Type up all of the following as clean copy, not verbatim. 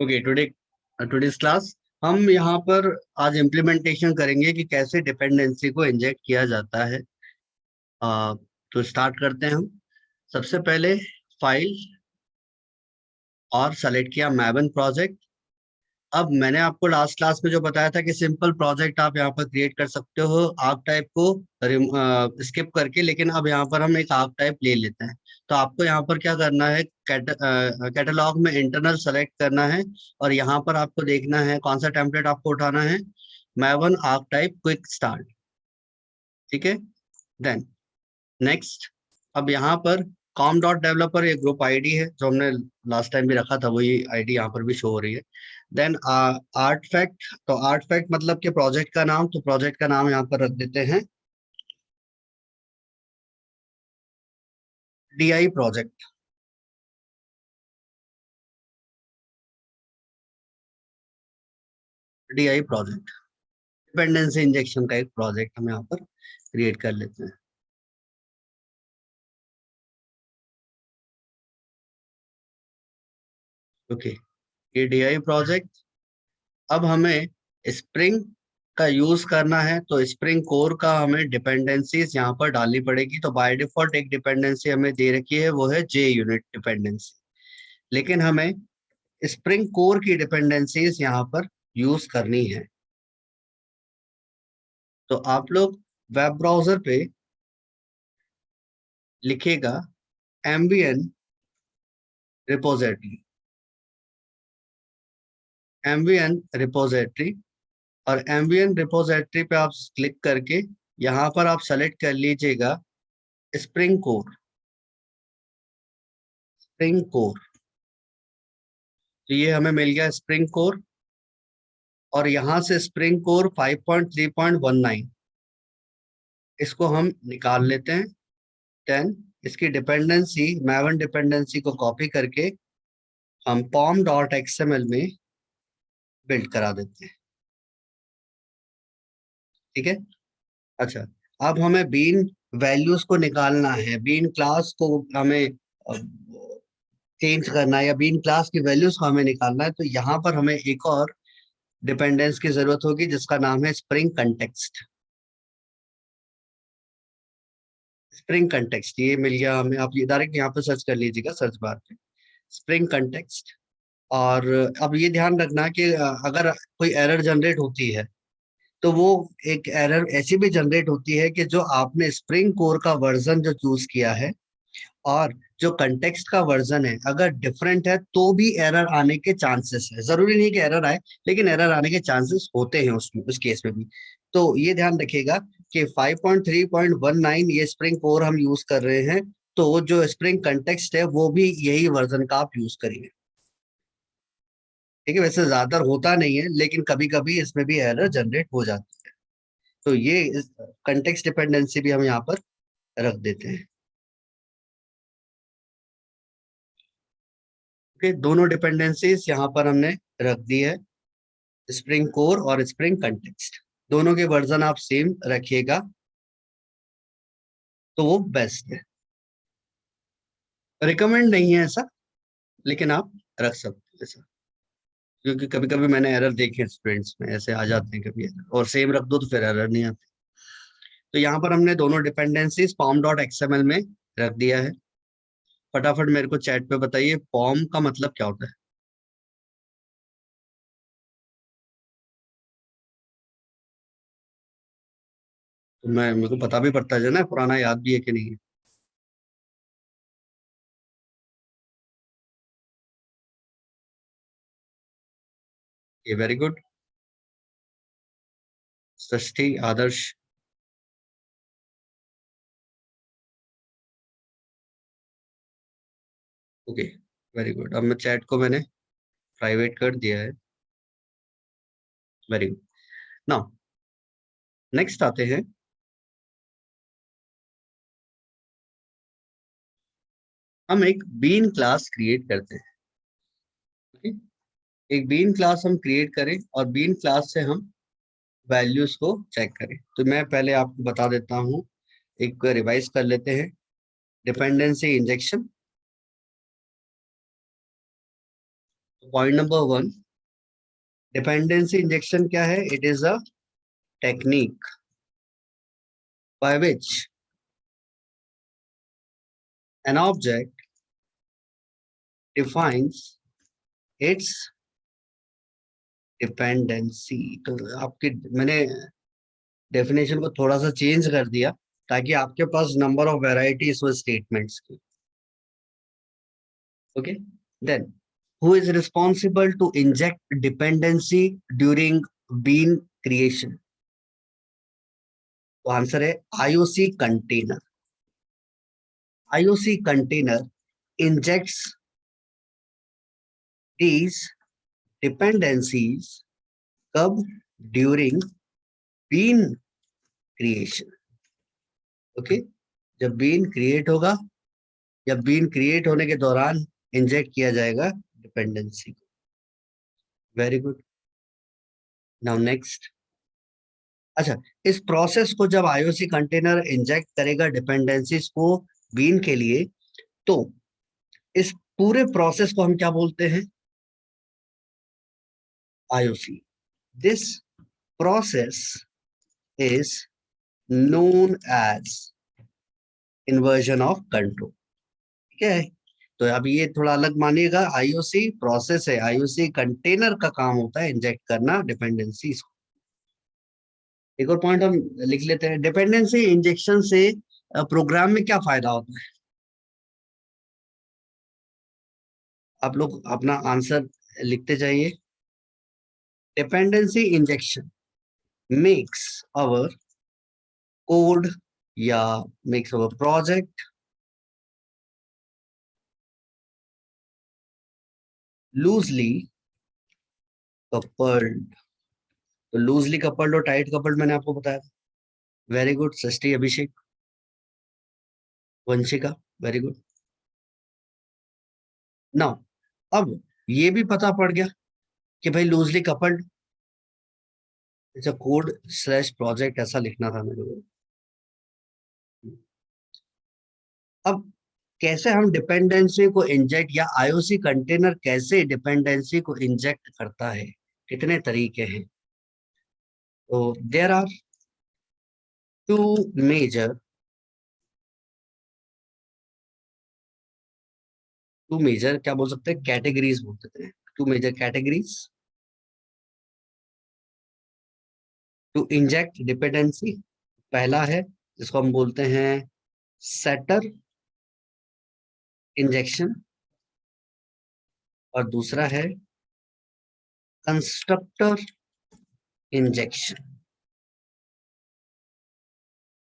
Okay, today's class हम यहाँ पर आज इम्प्लीमेंटेशन करेंगे कि कैसे डिपेंडेंसी को इंजेक्ट किया जाता है। तो स्टार्ट करते हैं हम। सबसे पहले फाइल और सेलेक्ट किया मैवन प्रोजेक्ट। अब मैंने आपको लास्ट क्लास में जो बताया था कि सिंपल प्रोजेक्ट आप यहाँ पर क्रिएट कर सकते हो आर्क टाइप को स्किप करके, लेकिन अब यहाँ पर हम एक आर्क टाइप ले लेते हैं। तो आपको यहाँ पर क्या करना है, कैटलॉग में इंटरनल सेलेक्ट करना है और यहाँ पर आपको देखना है कौन सा टेम्पलेट आपको उठाना है, मैवन आर्क टाइप क्विक स्टार्ट। ठीक है, देन नेक्स्ट। अब यहाँ पर कॉम डॉट डेवलपर एक ग्रुप आईडी है जो हमने लास्ट टाइम भी रखा था, वही आईडी यहाँ पर भी शो हो रही है। देन आर्टफैक्ट, तो आर्टफैक्ट मतलब कि प्रोजेक्ट का नाम, तो प्रोजेक्ट का नाम यहाँ पर रख देते हैं DI project. DI project dependency injection का एक प्रोजेक्ट हम यहाँ पर क्रिएट कर लेते हैं। ओके, ये DI प्रोजेक्ट। अब हमें स्प्रिंग का यूज करना है, तो स्प्रिंग कोर का हमें डिपेंडेंसीज यहाँ पर डालनी पड़ेगी। तो बाय डिफॉल्ट एक डिपेंडेंसी हमें दे रखी है, वो है J यूनिट डिपेंडेंसी, लेकिन हमें स्प्रिंग कोर की डिपेंडेंसीज यहाँ पर यूज करनी है। तो आप लोग वेब ब्राउजर पे लिखेगा एम्बियन रिपोजिटरी, एम्बियन रिपोजिटरी, और एम्बियन रिपोजिटरी पे आप क्लिक करके यहाँ पर आप सेलेक्ट कर लीजिएगा स्प्रिंग कोर। स्प्रिंग कोर, तो ये हमें मिल गया स्प्रिंग कोर, और यहाँ से स्प्रिंग कोर 5.3.19 इसको हम निकाल लेते हैं। देन इसकी डिपेंडेंसी मैवन डिपेंडेंसी को कॉपी करके हम पॉम डॉट एक्सएमएल में बिल्ड करा देते हैं। ठीक है, अच्छा। अब हमें बीन वैल्यूज को निकालना है, बीन क्लास को हमें चेंज करना है, या बीन क्लास की वैल्यूज को हमें निकालना है। तो यहाँ पर हमें एक और डिपेंडेंस की जरूरत होगी जिसका नाम है स्प्रिंग कंटेक्स्ट। स्प्रिंग कंटेक्स्ट ये मिल गया हमें, आप ये डायरेक्ट यहाँ पे सर्च कर लीजिएगा सर्च बार पे स्प्रिंग कंटेक्स्ट। और अब ये ध्यान रखना कि अगर कोई एरर जनरेट होती है तो वो एक एरर ऐसी भी जनरेट होती है कि जो आपने स्प्रिंग कोर का वर्जन जो चूज किया है और जो कंटेक्स्ट का वर्जन है अगर डिफरेंट है तो भी एरर आने के चांसेस है। जरूरी नहीं कि एरर आए, लेकिन एरर आने के चांसेस होते हैं उसमें, उस केस में भी। तो ये ध्यान रखिएगा कि 5.3.19 ये स्प्रिंग कोर हम यूज कर रहे हैं, तो जो स्प्रिंग कंटेक्स्ट है वो भी यही वर्जन का आप यूज करिए। ठीक है, वैसे ज्यादा होता नहीं है लेकिन कभी कभी इसमें भी एरर जनरेट हो जाती है। तो ये कंटेक्स्ट डिपेंडेंसी भी हम यहाँ पर रख देते हैं। ओके, दोनों डिपेंडेंसीज यहाँ पर हमने रख दी है, स्प्रिंग कोर और स्प्रिंग कंटेक्स्ट। दोनों के वर्जन आप सेम रखिएगा तो वो बेस्ट है। रिकमेंड नहीं है ऐसा, लेकिन आप रख सकते हैं ऐसा, क्योंकि कभी कभी मैंने एरर देखे स्टूडेंट्स में, ऐसे आ जाते हैं कभी error, और सेम रख दो तो फिर एरर नहीं आती। तो यहाँ पर हमने दोनों डिपेंडेंसीज पॉम डॉट एक्सएमएल में रख दिया है। फटाफट मेरे को चैट पे बताइए पॉम का मतलब क्या होता है। तो मैं, मेरे को पता भी पड़ता है ना, पुराना याद भी है कि नहीं है। ये very good, Srishti Adarsh. Okay, very good. अब मैं चैट को मैंने प्राइवेट कर दिया है। Very good. नाउ नेक्स्ट आते हैं। हम एक बीन क्लास क्रिएट करते हैं। ओके, एक बीन क्लास हम क्रिएट करें और बीन क्लास से हम वैल्यूज को चेक करें। तो मैं पहले आपको बता देता हूँ, एक रिवाइज कर लेते हैं। Dependency injection, point number 1, dependency injection क्या है? It is a technique by which an object defines it's dependency. तो आपकी मैंने डेफिनेशन को थोड़ा सा चेंज कर दिया ताकि आपके पास नंबर ऑफ वेराइटीज हो स्टेटमेंट्स की। Okay, then who is responsible to inject dependency during bean creation? तो आंसर है IOC container. IOC container injects these dependencies कब? During bean creation. ओके, जब बीन क्रिएट होगा या बीन क्रिएट होने के दौरान इंजेक्ट किया जाएगा डिपेंडेंसी को। Very good. नाउ नेक्स्ट, अच्छा, इस प्रोसेस को जब आईओसी कंटेनर इंजेक्ट करेगा डिपेंडेंसीज को बीन के लिए, तो इस पूरे प्रोसेस को हम क्या बोलते हैं? IOC. This process is known as inversion of control। ठीक है, तो अब ये थोड़ा अलग मानिएगा। आईओसी प्रोसेस है, आईओसी कंटेनर का काम होता है इंजेक्ट करना डिपेंडेंसीज को। एक और पॉइंट हम लिख लेते हैं, डिपेंडेंसी इंजेक्शन से प्रोग्राम में क्या फायदा होता है? आप लोग अपना आंसर लिखते जाइए। Dependency injection makes our code या makes our project loosely coupled. तो लूजली कपल्ड और टाइट कपल्ड मैंने आपको बताया। Very good Srishti, Abhishek, Vanshika, very good. Now अब ये भी पता पड़ गया कि भाई लूजली कपल्ड, अच्छा कोड स्लैश प्रोजेक्ट ऐसा लिखना था मेरे को। अब कैसे हम डिपेंडेंसी को इंजेक्ट, या आईओसी कंटेनर कैसे डिपेंडेंसी को इंजेक्ट करता है, कितने तरीके हैं? तो देयर आर टू मेजर क्या बोल सकते हैं, कैटेगरीज बोल सकते हैं। Two major categories to inject dependency. पहला है जिसको हम बोलते हैं सेटर इंजेक्शन, और दूसरा है constructor injection.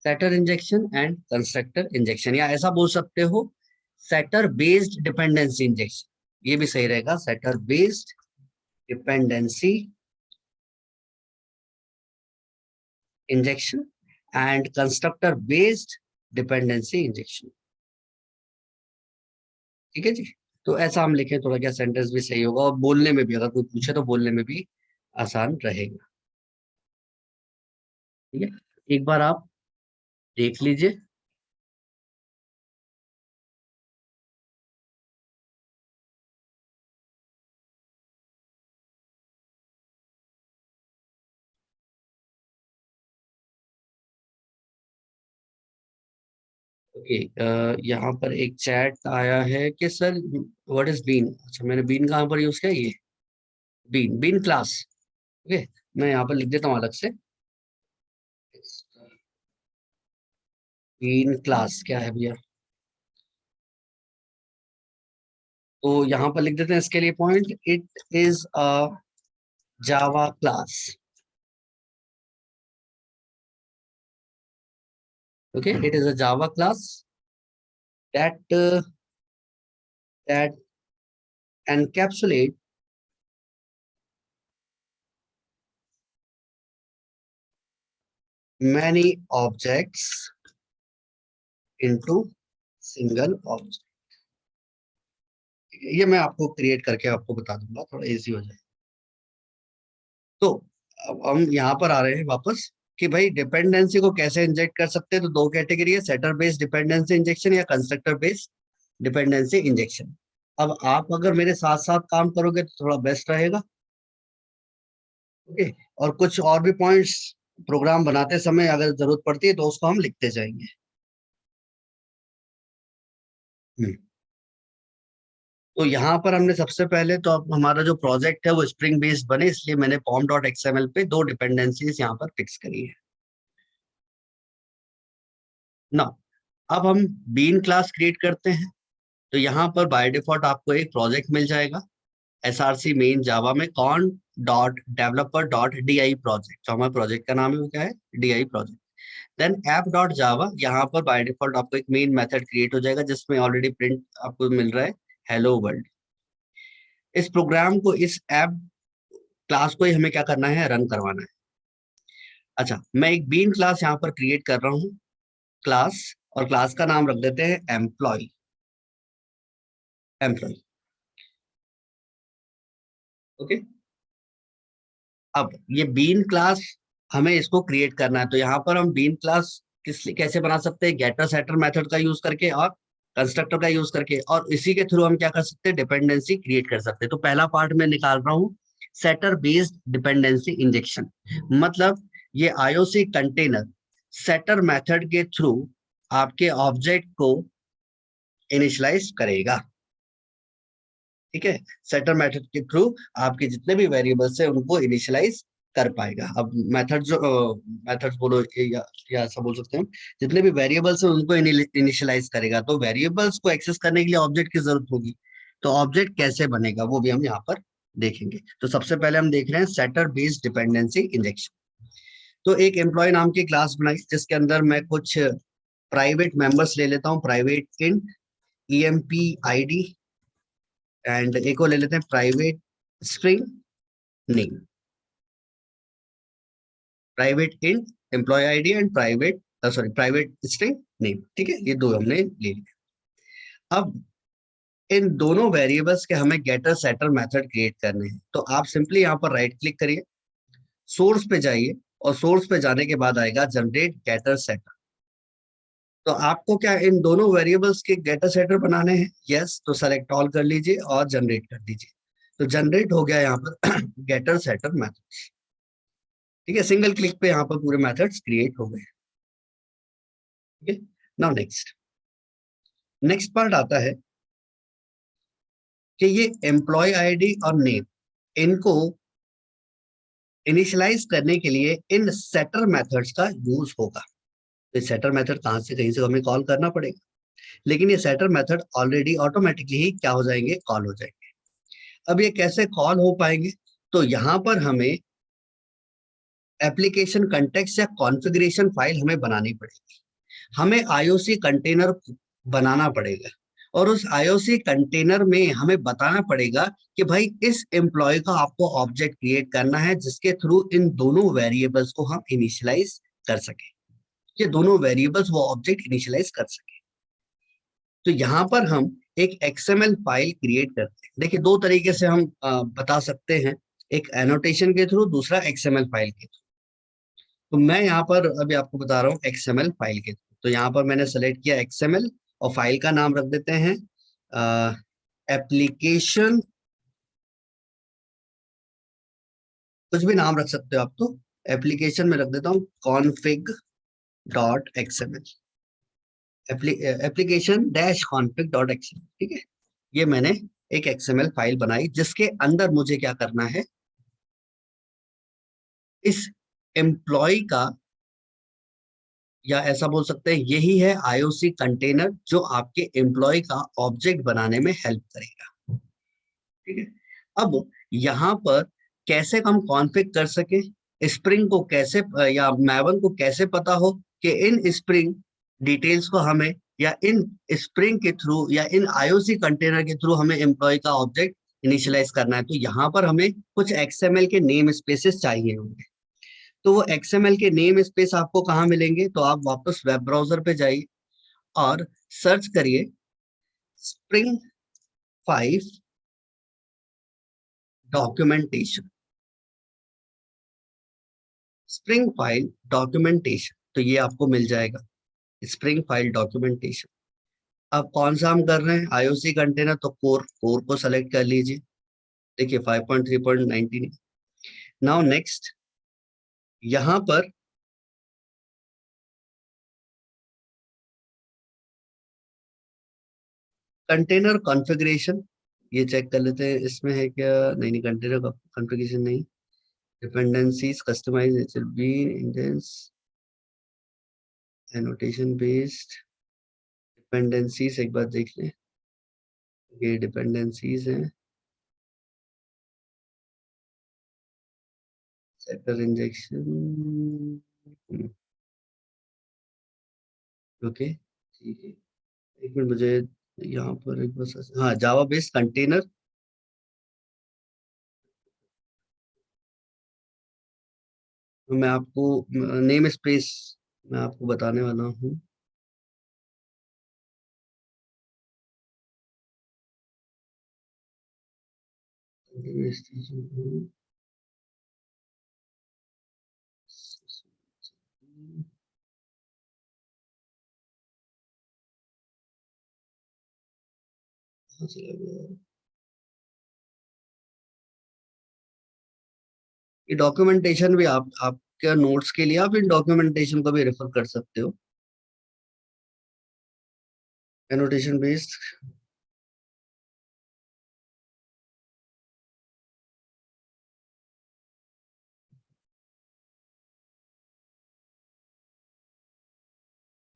Setter injection and constructor injection, या ऐसा बोल सकते हो सेटर बेस्ड डिपेंडेंसी इंजेक्शन, ये भी सही रहेगा। Setter based dependency injection and constructor based dependency injection. ठीक है जी, तो ऐसा हम लिखें, थोड़ा क्या सेंटेंस भी सही होगा और बोलने में भी, अगर कोई पूछे तो बोलने में भी आसान रहेगा। ठीक है, एक बार आप देख लीजिए। ओके, यहाँ पर एक चैट आया है कि सर व्हाट इज बीन। अच्छा, मैंने बीन कहाँ पर यूज किया? ये बीन, बीन क्लास। ओके, मैं यहाँ पर लिख देता हूँ अलग से। बीन क्लास क्या है भैया? तो यहाँ पर लिख देते हैं इसके लिए point, it is a Java class. Okay, it is a Java class that encapsulate many objects into single object। ये मैं आपको क्रिएट करके आपको बता दूंगा, थोड़ा इजी हो जाए। तो अब हम यहाँ पर आ रहे हैं वापस कि भाई डिपेंडेंसी को कैसे इंजेक्ट कर सकते हैं। तो दो कैटेगरी है, सेटर बेस्ड डिपेंडेंसी इंजेक्शन या कंस्ट्रक्टर बेस्ड डिपेंडेंसी इंजेक्शन। अब आप अगर मेरे साथ साथ काम करोगे तो थोड़ा बेस्ट रहेगा। ओके, और कुछ और भी पॉइंट्स प्रोग्राम बनाते समय अगर जरूरत पड़ती है तो उसको हम लिखते जाएंगे। हम्म। तो यहाँ पर हमने सबसे पहले तो अब हमारा जो प्रोजेक्ट है वो स्प्रिंग बेस्ड बने, इसलिए मैंने पॉम डॉट एक्सएमएल पे 2 डिपेंडेंसीज यहाँ पर फिक्स करी है ना। अब हम बीन क्लास क्रिएट करते हैं। तो यहाँ पर बाय डिफॉल्ट आपको एक प्रोजेक्ट मिल जाएगा एसआरसी मेन जावा में com dot developer dot D I project. तो हमारे प्रोजेक्ट का नाम है वो क्या है, D I project. Then app dot Java, यहाँ पर बाय डिफॉल्ट आपको एक मेन मेथड क्रिएट हो जाएगा जिसमें ऑलरेडी प्रिंट आपको मिल रहा है हेलो वर्ल्ड। इस प्रोग्राम को, इस ऐप क्लास को ही हमें क्या करना है, रन करवाना है। अच्छा, मैं एक बीन क्लास यहाँ पर क्रिएट कर रहा हूँ, क्लास, और क्लास का नाम रख देते हैं एम्प्लॉय। Employ, okay. अब ये बीन क्लास हमें इसको क्रिएट करना है, तो यहाँ पर हम बीन क्लास कैसे बना सकते हैं, गेटर सेटर मेथड का यूज करके और कंस्ट्रक्टर का यूज करके, और इसी के थ्रू हम क्या कर सकते हैं, डिपेंडेंसी क्रिएट कर सकते हैं। तो पहला पार्ट में निकाल रहा हूँ सेटर बेस्ड डिपेंडेंसी इंजेक्शन। मतलब ये आईओसी कंटेनर सेटर मेथड के थ्रू आपके ऑब्जेक्ट को इनिशियलाइज करेगा। ठीक है, सेटर मेथड के थ्रू आपके जितने भी वेरिएबल्स है उनको इनिशियलाइज कर पाएगा। अब मेथड जो मेथड बोलो या ऐसा बोल सकते हैं, जितने भी वेरिएबल्स है उनको इनिशियलाइज करेगा। तो वेरिएबल्स को एक्सेस करने के लिए ऑब्जेक्ट की जरूरत होगी। तो ऑब्जेक्ट कैसे बनेगा वो भी हम यहाँ पर देखेंगे। तो सबसे पहले हम देख रहे हैं सेटर बेस्ड डिपेंडेंसी इंजेक्शन। तो एक एम्प्लॉय नाम की क्लास बनाई जिसके अंदर मैं कुछ प्राइवेट मेंबर्स ले लेता हूँ, private int EMP ID, and एक और ले लेते हैं private string name, private int employee ID and private sorry private string name. ठीक है, ये दो हमने ले लिए। अब इन दोनों वेरिएबल्स के हमें गेटर सेटर मेथड क्रिएट करने हैं। तो आप सिंपली यहाँ पर राइट क्लिक करिए, सोर्स पे जाइए, और सोर्स पे जाने के बाद आएगा जनरेट गेटर सेटर। तो आपको क्या इन दोनों वेरिएबल्स के गेटर सेटर बनाने हैं? यस, तो सेलेक्ट ऑल कर लीजिए और जनरेट कर दीजिए। तो जनरेट हो गया यहाँ पर गेटर सेटर मेथड। ठीक है, सिंगल क्लिक पे यहाँ पर पूरे मेथड्स क्रिएट हो गए। ठीक है, नाउ नेक्स्ट नेक्स्ट पार्ट आता है कि ये एम्प्लॉय आईडी और नेम, इनको इनिशियलाइज करने के लिए इन सेटर मेथड्स का यूज होगा। तो सेटर मेथड कहाँ से कहीं से हमें कॉल करना पड़ेगा, लेकिन ये सेटर मेथड ऑलरेडी ऑटोमेटिकली ही क्या हो जाएंगे, कॉल हो जाएंगे। अब ये कैसे कॉल हो पाएंगे, तो यहाँ पर हमें एप्लीकेशन कंटेक्स्ट या कॉन्फ़िगरेशन फाइल हमें बनानी पड़ेगी। हमें आईओसी कंटेनर बनाना पड़ेगा, और उस आईओसी कंटेनर में हमें बताना पड़ेगा कि भाई इस एम्प्लॉय का आपको ऑब्जेक्ट क्रिएट करना है जिसके थ्रू इन दोनों वेरिएबल्स को हम इनिशियलाइज कर सके, ये दोनों वेरिएबल्स वो ऑब्जेक्ट इनिशियलाइज कर सके। तो यहाँ पर हम एक XML फाइल क्रिएट करते हैं। देखिए, दो तरीके से हम बता सकते हैं, एक एनोटेशन के थ्रू, दूसरा XML फाइल के थ्रू। तो मैं यहाँ पर अभी आपको बता रहा हूँ XML फाइल के थ्रू। तो यहाँ पर मैंने सेलेक्ट किया XML, और फाइल का नाम रख देते हैं एप्लीकेशन, कुछ भी नाम रख सकते हो आप। तो एप्लीकेशन में रख देता हूँ config dot XML, application dash config dot XML। ठीक है, ये मैंने एक XML फाइल बनाई जिसके अंदर मुझे क्या करना है, इस एम्प्लॉय का, या ऐसा बोल सकते हैं यही है आईओसी कंटेनर जो आपके एम्प्लॉय का ऑब्जेक्ट बनाने में हेल्प करेगा। ठीक है, अब यहाँ पर कैसे हम कॉन्फ़िग कर सके, स्प्रिंग को कैसे या मैवन को कैसे पता हो कि इन स्प्रिंग डिटेल्स को हमें, या इन स्प्रिंग के थ्रू या इन आईओसी कंटेनर के थ्रू हमें एम्प्लॉय का ऑब्जेक्ट इनिशियलाइज करना है। तो यहाँ पर हमें कुछ XML के नेम स्पेसेस चाहिए होंगे। तो वो XML के नेम स्पेस आपको कहाँ मिलेंगे, तो आप वापस वेब ब्राउजर पे जाइए और सर्च करिए spring 5 documentation, spring file documentation. तो ये आपको मिल जाएगा, स्प्रिंग फाइल डॉक्यूमेंटेशन। अब कौन सा हम कर रहे हैं, आईओसी कंटेनर, तो कोर कोर को सेलेक्ट कर लीजिए। देखिए 5.3.19। नाउ नेक्स्ट, यहां पर कंटेनर कॉन्फ़िगरेशन, ये चेक कर लेते हैं इसमें है क्या। नहीं नहीं, कंटेनर कॉन्फ़िगरेशन नहीं। डिपेंडेंसीज कस्टमाइज नेचर बी इंडेंस एनोटेशन बेस्ड डिपेंडेंसीज, एक बार देख लें। ये डिपेंडेंसीज हैं, सेक्टर इंजेक्शन। ओके ठीक है, एक मिनट मुझे यहाँ पर एक बस, हाँ जावा बेस्ड कंटेनर। मैं आपको नेम स्पेस मैं आपको बताने वाला हूँ। चला गया ये डॉक्यूमेंटेशन भी, आप आपके नोट्स के लिए आप इन डॉक्यूमेंटेशन को भी रेफर कर सकते हो, एनोटेशन बेस्ड।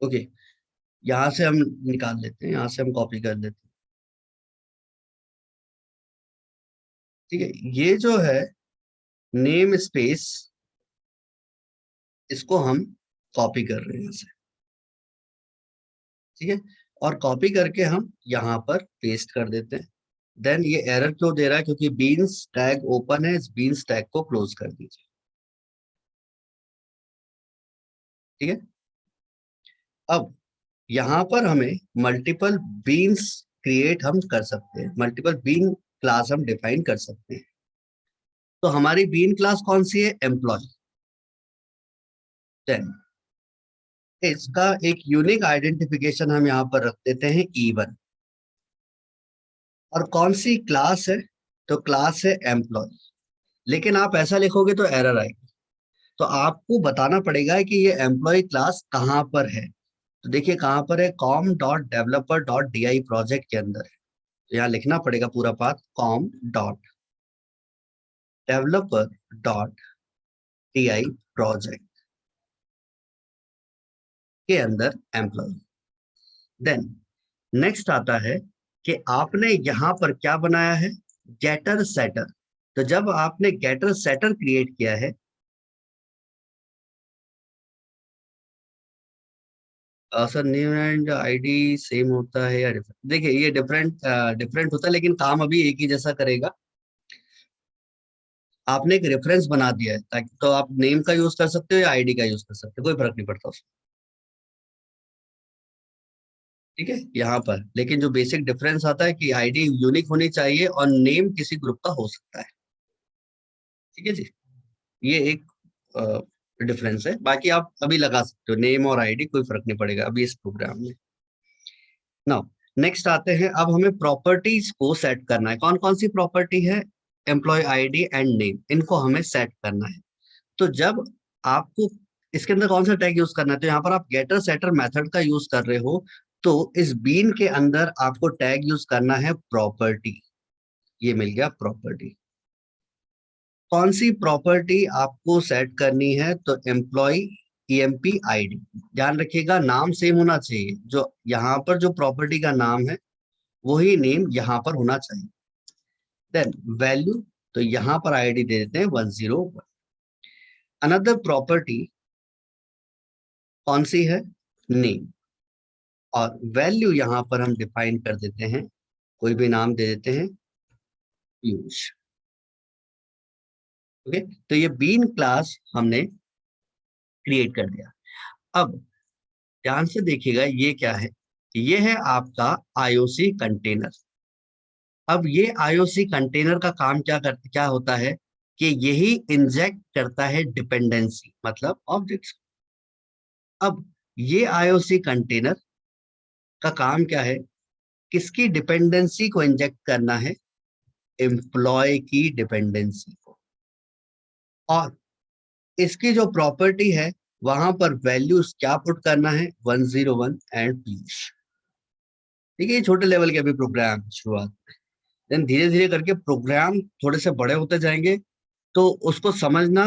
ओके, यहाँ से हम निकाल लेते हैं, यहाँ से हम कॉपी कर लेते हैं। ठीक है, ये जो है नेम स्पेस, इसको हम कॉपी कर रहे हैं यहाँ से। ठीक है, और कॉपी करके हम यहाँ पर पेस्ट कर देते हैं। देन ये एरर क्यों दे रहा है, क्योंकि बीन्स टैग ओपन है, इस बीन्स टैग को क्लोज कर दीजिए। ठीक है, अब यहाँ पर हमें मल्टीपल बीन्स क्रिएट हम कर सकते हैं, मल्टीपल बीन क्लास हम डिफाइन कर सकते हैं। तो हमारी बीन क्लास कौन सी है, एम्प्लॉय। देन इसका एक यूनिक आइडेंटिफिकेशन हम यहाँ पर रख देते हैं E1। और कौन सी क्लास है, तो क्लास है एम्प्लॉय। लेकिन आप ऐसा लिखोगे तो एरर आएगी, तो आपको बताना पड़ेगा कि ये एम्प्लॉय क्लास कहाँ पर है। तो देखिए कहाँ पर है, com.developer.di प्रोजेक्ट के अंदर है। तो यहाँ लिखना पड़ेगा पूरा पाथ, com.developer.di प्रोजेक्ट के अंदर एम्प्लॉय। देन नेक्स्ट आता है कि आपने यहाँ पर क्या बनाया है, गेटर सेटर। तो जब आपने गेटर सेटर क्रिएट किया है, sir name and ID same होता है या डिफरेंट, देखिए ये डिफरेंट डिफरेंट होता है, लेकिन काम अभी एक ही जैसा करेगा। आपने एक रेफरेंस बना दिया है, ताकि तो आप नेम का यूज कर सकते हो या आईडी का यूज कर सकते हो, कोई फर्क नहीं पड़ता उसमें। ठीक है, यहाँ पर लेकिन जो बेसिक डिफरेंस आता है कि आईडी यूनिक होनी चाहिए और नेम किसी ग्रुप का हो सकता है। ठीक है जी, ये एक डिफरेंस है, बाकी आप अभी लगा सकते हो नेम और आईडी, कोई फर्क नहीं पड़ेगा अभी इस प्रोग्राम में। नाउ नेक्स्ट आते हैं, अब हमें प्रॉपर्टीज को सेट करना है। कौन कौन सी प्रॉपर्टी है, एम्प्लॉय आईडी एंड नेम, इनको हमें सेट करना है। तो जब आपको इसके अंदर कौन सा टैग यूज करना है, तो यहाँ पर आप गेटर सेटर मेथड का यूज कर रहे हो, तो इस बीन के अंदर आपको टैग यूज करना है प्रॉपर्टी। ये मिल गया प्रॉपर्टी। कौन सी प्रॉपर्टी आपको सेट करनी है, तो एम्प्लॉय ईएमपी आईडी। ध्यान रखिएगा नाम सेम होना चाहिए, जो यहाँ पर जो प्रॉपर्टी का नाम है वही नेम यहाँ पर होना चाहिए। देन वैल्यू, तो यहाँ पर आईडी दे देते हैं 101। अनदर प्रॉपर्टी कौन सी है, नेम। और वैल्यू यहाँ पर हम डिफाइन कर देते हैं, कोई भी नाम दे देते हैं, यूज। ओके, तो ये बीन क्लास हमने क्रिएट कर दिया। अब ध्यान से देखिएगा ये क्या है, ये है आपका आईओसी कंटेनर। अब ये आईओसी कंटेनर का काम क्या होता है, कि यही इंजेक्ट करता है डिपेंडेंसी, मतलब ऑब्जेक्ट्स। अब ये आईओसी कंटेनर का काम क्या है, किसकी डिपेंडेंसी को इंजेक्ट करना है, एम्प्लॉय की डिपेंडेंसी को, और इसकी जो प्रॉपर्टी है वहां पर वैल्यूज क्या पुट करना है, 101 एंड पीयूष। ठीक है, ये छोटे लेवल के अभी प्रोग्राम शुरुआत, देन धीरे धीरे करके प्रोग्राम थोड़े से बड़े होते जाएंगे, तो उसको समझना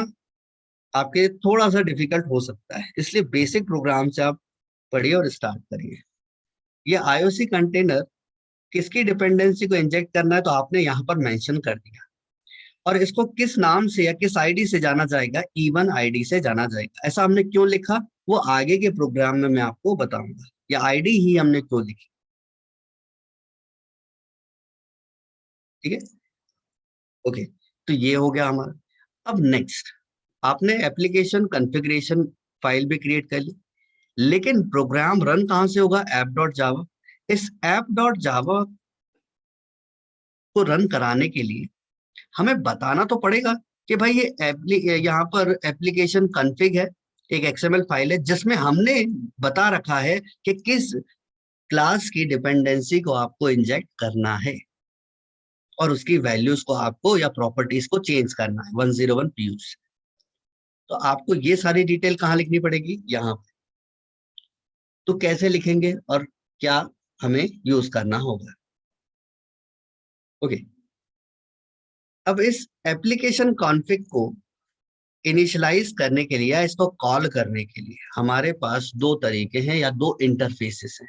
आपके थोड़ा सा डिफिकल्ट हो सकता है, इसलिए बेसिक प्रोग्राम से आप पढ़िए और स्टार्ट करिए। ये आईओसी कंटेनर किसकी डिपेंडेंसी को इंजेक्ट करना है तो आपने यहाँ पर मेंशन कर दिया, और इसको किस नाम से या किस आईडी से जाना जाएगा, इवन आईडी से जाना जाएगा। ऐसा हमने क्यों लिखा वो आगे के प्रोग्राम में मैं आपको बताऊंगा, या आईडी ही हमने क्यों लिखी। ठीक है, ओके, तो ये हो गया हमारा। अब नेक्स्ट, आपने एप्लीकेशन कॉन्फ़िगरेशन फाइल भी क्रिएट कर ली, लेकिन प्रोग्राम रन कहां से होगा, ऐप डॉट जावा। इस ऐप डॉट जावा को रन कराने के लिए हमें बताना तो पड़ेगा कि भाई ये यहाँ पर एप्लीकेशन कॉन्फ़िग है, एक एक्सएमएल फाइल है जिसमें हमने बता रखा है कि किस क्लास की डिपेंडेंसी को आपको इंजेक्ट करना है, और उसकी वैल्यूज को आपको या प्रॉपर्टीज को चेंज करना है 101 पीयूष। तो आपको ये सारी डिटेल कहाँ लिखनी पड़ेगी, यहाँ पे। तो कैसे लिखेंगे और क्या हमें यूज करना होगा, ओके। अब इस एप्लीकेशन कॉन्फ़िग को इनिशियलाइज करने के लिए या इसको कॉल करने के लिए हमारे पास दो तरीके हैं या दो इंटरफेसेस हैं।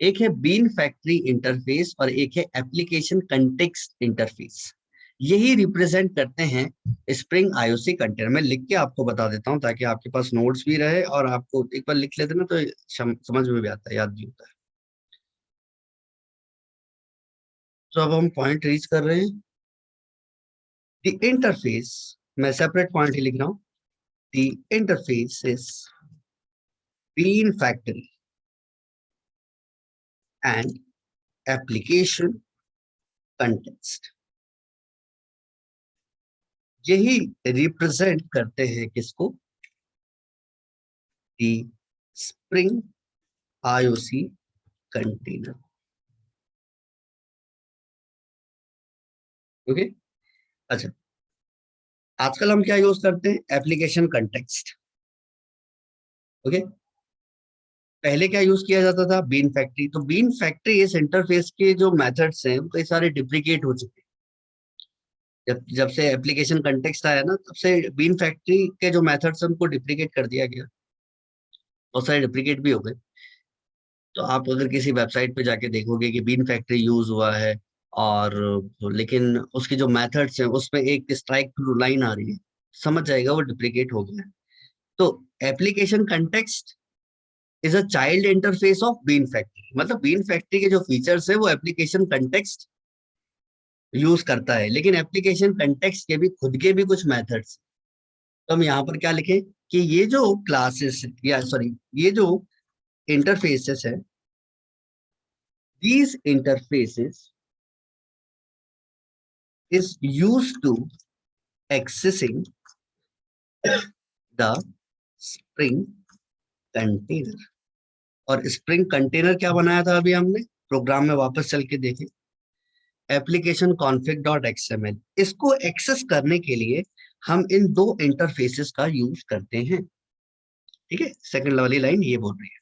एक है बीन फैक्ट्री इंटरफेस और एक है एप्लीकेशन कंटेक्स्ट इंटरफेस। यही रिप्रेजेंट करते हैं स्प्रिंग आईओसी कंटेनर। मैं लिख के आपको बता देता हूं ताकि आपके पास नोट्स भी रहे और आपको एक बार लिख लेते ना तो समझ में भी आता है, याद भी होता है। तो अब हम पॉइंट रीच कर रहे हैं, द इंटरफेस, मैं सेपरेट पॉइंट ही लिख रहा हूं, the interface is bean factory and application context. यही रिप्रेजेंट करते हैं किसको, the Spring IOC container, okay. अच्छा, आजकल हम क्या यूज करते हैं, एप्लीकेशन कंटेक्स्ट, ओके। पहले क्या यूज किया जाता था, बीन फैक्ट्री। तो बीन फैक्ट्री इस इंटरफेस के जो मेथड्स हैं वो कई सारे डिप्लीकेट हो चुके हैं। जब जब से एप्लीकेशन कंटेक्स्ट आया ना, तब से बीन फैक्ट्री के जो मेथड्स हैं उनको डिप्लीकेट कर दिया गया, बहुत सारे डिप्लीकेट भी हो गए। तो आप अगर किसी वेबसाइट पे जाके देखोगे कि बीन फैक्ट्री यूज हुआ है, और लेकिन उसके जो मेथड्स हैं उसमें एक स्ट्राइक थ्रू लाइन आ रही है, समझ जाएगा वो डुप्लीकेट हो गया है। तो application context is a child interface of bean factory, मतलब बीन फैक्ट्री के जो फीचर्स है वो एप्लीकेशन कंटेक्स्ट यूज करता है, लेकिन एप्लीकेशन कंटेक्स्ट के भी खुद के भी कुछ मेथड्स। तो हम यहाँ पर क्या लिखें कि ये जो क्लासेस या सॉरी ये जो इंटरफेसेस है, these interfaces is used to accessing the Spring container। और स्प्रिंग कंटेनर क्या बनाया था अभी हमने प्रोग्राम में, वापस चल के देखें, एप्लीकेशन कॉन्फिग डॉट एक्सएमएल। इसको एक्सेस करने के लिए हम इन दो इंटरफेसेस का यूज करते हैं। ठीक है, सेकंड वाली लाइन ये बोल रही है,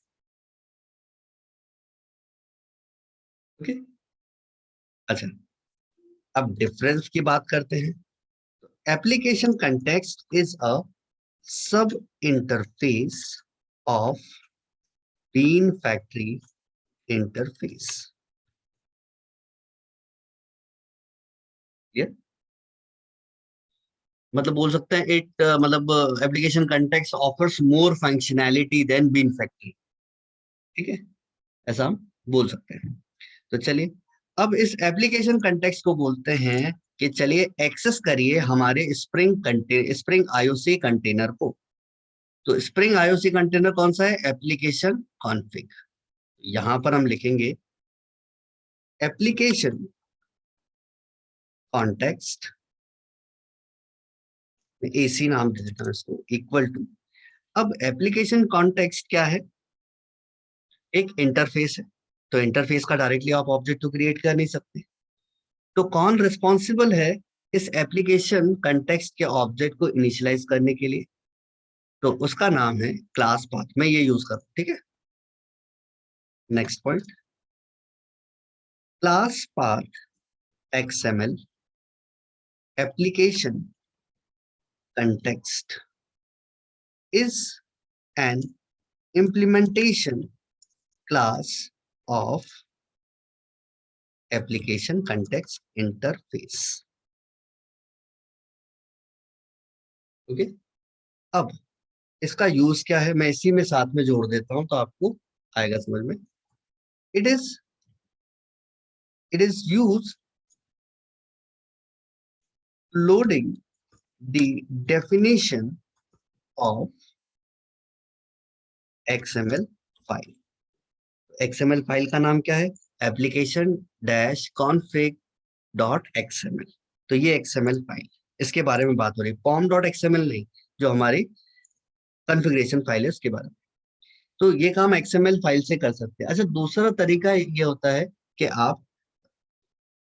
ओके। अच्छा, अब डिफरेंस की बात करते हैं। Application context is a sub interface of bean factory interface. ये मतलब बोल सकते हैं इट मतलब application context offers more functionality than bean factory. ठीक है, ऐसा हम बोल सकते हैं। तो चलिए, अब इस एप्लीकेशन कंटेक्स्ट को बोलते हैं कि चलिए एक्सेस करिए हमारे स्प्रिंग आईओसी कंटेनर को। तो स्प्रिंग आईओसी कंटेनर कौन सा है, एप्लीकेशन कॉन्फिग। यहां पर हम लिखेंगे एप्लीकेशन कॉन्टेक्स्ट, एसी नाम दे देता हूं इसको, इक्वल टू। अब एप्लीकेशन कॉन्टेक्स्ट क्या है, एक इंटरफेस है तो इंटरफेस का डायरेक्टली आप ऑब्जेक्ट तो क्रिएट कर नहीं सकते। तो कौन रिस्पॉन्सिबल है इस एप्लीकेशन कंटेक्स्ट के ऑब्जेक्ट को इनिशियलाइज करने के लिए? तो उसका नाम है क्लास पाथ। मैं ये यूज करूँ, ठीक है। Next point, class path XML application context is an implementation class of application context interface. Okay अब इसका यूज क्या है मैं इसी में साथ में जोड़ देता हूं तो आपको आएगा समझ में। It is use loading the definition of XML file. XML file का नाम क्या है? Application dash config dot XML। तो ये XML फाइल, इसके बारे में बात हो रही है, पॉम डॉट XML नहीं, जो हमारी कॉन्फ़िगरेशन फाइल है उसके बारे में। तो ये काम XML फाइल से कर सकते हैं। अच्छा, दूसरा तरीका ये होता है कि आप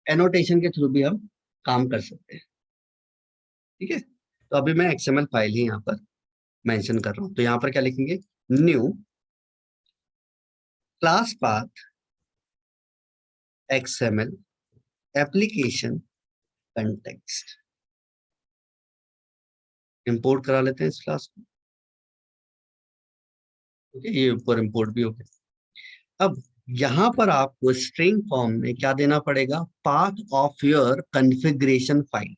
एनोटेशन के थ्रू भी हम काम कर सकते हैं, ठीक है। तो अभी मैं XML फाइल ही यहाँ पर मेंशन कर रहा हूँ। तो यहाँ पर क्या लिखेंगे? New class path XML application context. Import करा लेते हैं इस क्लास को, ओके। ये ऊपर इंपोर्ट भी हो गया। अब यहाँ पर आपको स्ट्रिंग फॉर्म में क्या देना पड़ेगा? Path of your configuration file.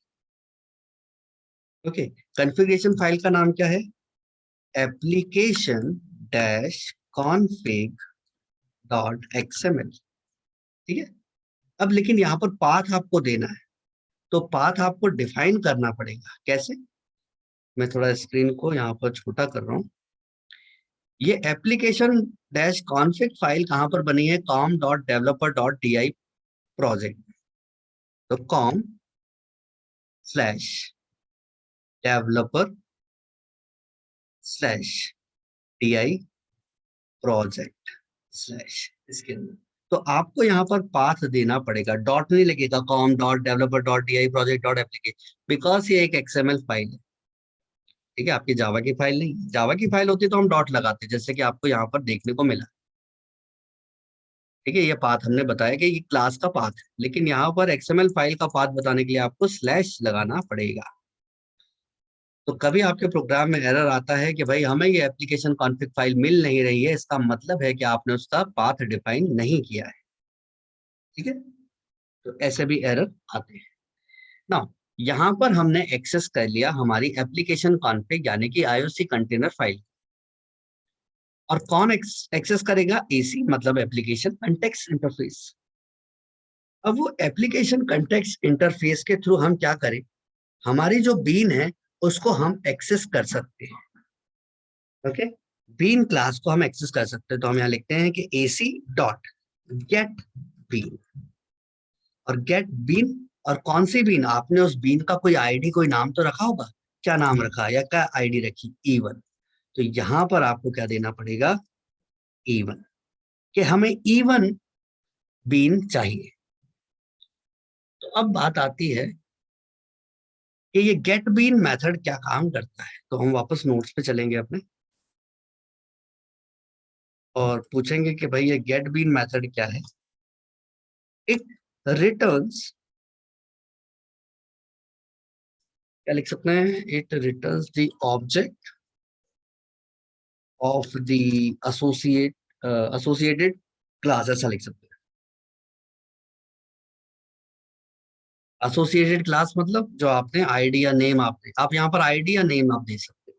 Okay, configuration file का नाम क्या है? Application dash config dot XML, ठीक है। अब लेकिन यहाँ पर पाथ आपको देना है, तो पाथ आपको डिफाइन करना पड़ेगा। कैसे? मैं थोड़ा स्क्रीन को यहाँ पर छोटा कर रहा हूँ। ये एप्लीकेशन डैश कॉन्फिग फाइल कहाँ पर बनी है? com dot developer dot DI project. तो com slash developer slash DI project slash इसके अंदर। तो आपको यहाँ पर पाथ देना पड़ेगा, डॉट नहीं लगेगा, com dot developer dot DI project dot application, because ये एक XML फाइल है, ठीक है। आपकी जावा की फाइल नहीं। जावा की फाइल होती तो हम डॉट लगाते, जैसे कि आपको यहाँ पर देखने को मिला, ठीक है। ये पाथ हमने बताया कि ये क्लास का पाथ है, लेकिन यहाँ पर XML फाइल का पाथ बताने के लिए आपको स्लैश लगाना पड़ेगा। तो कभी आपके प्रोग्राम में एरर आता है कि भाई हमें ये एप्लीकेशन कॉन्फिग फाइल मिल नहीं रही है, इसका मतलब है कि आपने उसका पाथ डिफाइन नहीं किया है, ठीक है। तो ऐसे भी एरर आते हैं ना। यहाँ पर हमने एक्सेस कर लिया हमारी एप्लीकेशन कॉन्फिग यानी कि IOC कंटेनर फाइल। और कौन एक्सेस करेगा? AC मतलब एप्लीकेशन कंटेक्स्ट इंटरफेस। अब वो एप्लीकेशन कंटेक्स्ट इंटरफेस के थ्रू हम क्या करें? हमारी जो बीन है उसको हम एक्सेस कर सकते हैं, ओके। बीन क्लास को हम एक्सेस कर सकते हैं। तो हम यहाँ लिखते हैं कि AC डॉट गेट बीन, और गेट बीन, और कौन सी बीन? आपने उस बीन का कोई आईडी, कोई नाम तो रखा होगा। क्या नाम रखा या क्या आईडी रखी? E1। तो यहाँ पर आपको क्या देना पड़ेगा? E1, कि हमें E1 बीन चाहिए। तो अब बात आती है कि ये गेट बीन मेथड क्या काम करता है। तो हम वापस नोट्स पे चलेंगे अपने और पूछेंगे कि भाई ये गेट बीन मेथड क्या है। इट रिटर्न्स, क्या लिख सकते हैं? It returns the object of the associated class, ऐसा लिख सकते हैं। एसोसिएटेड क्लास मतलब जो आपने आईडी या नेम, आप यहाँ पर आईडी या नेम आप दे सकते हो,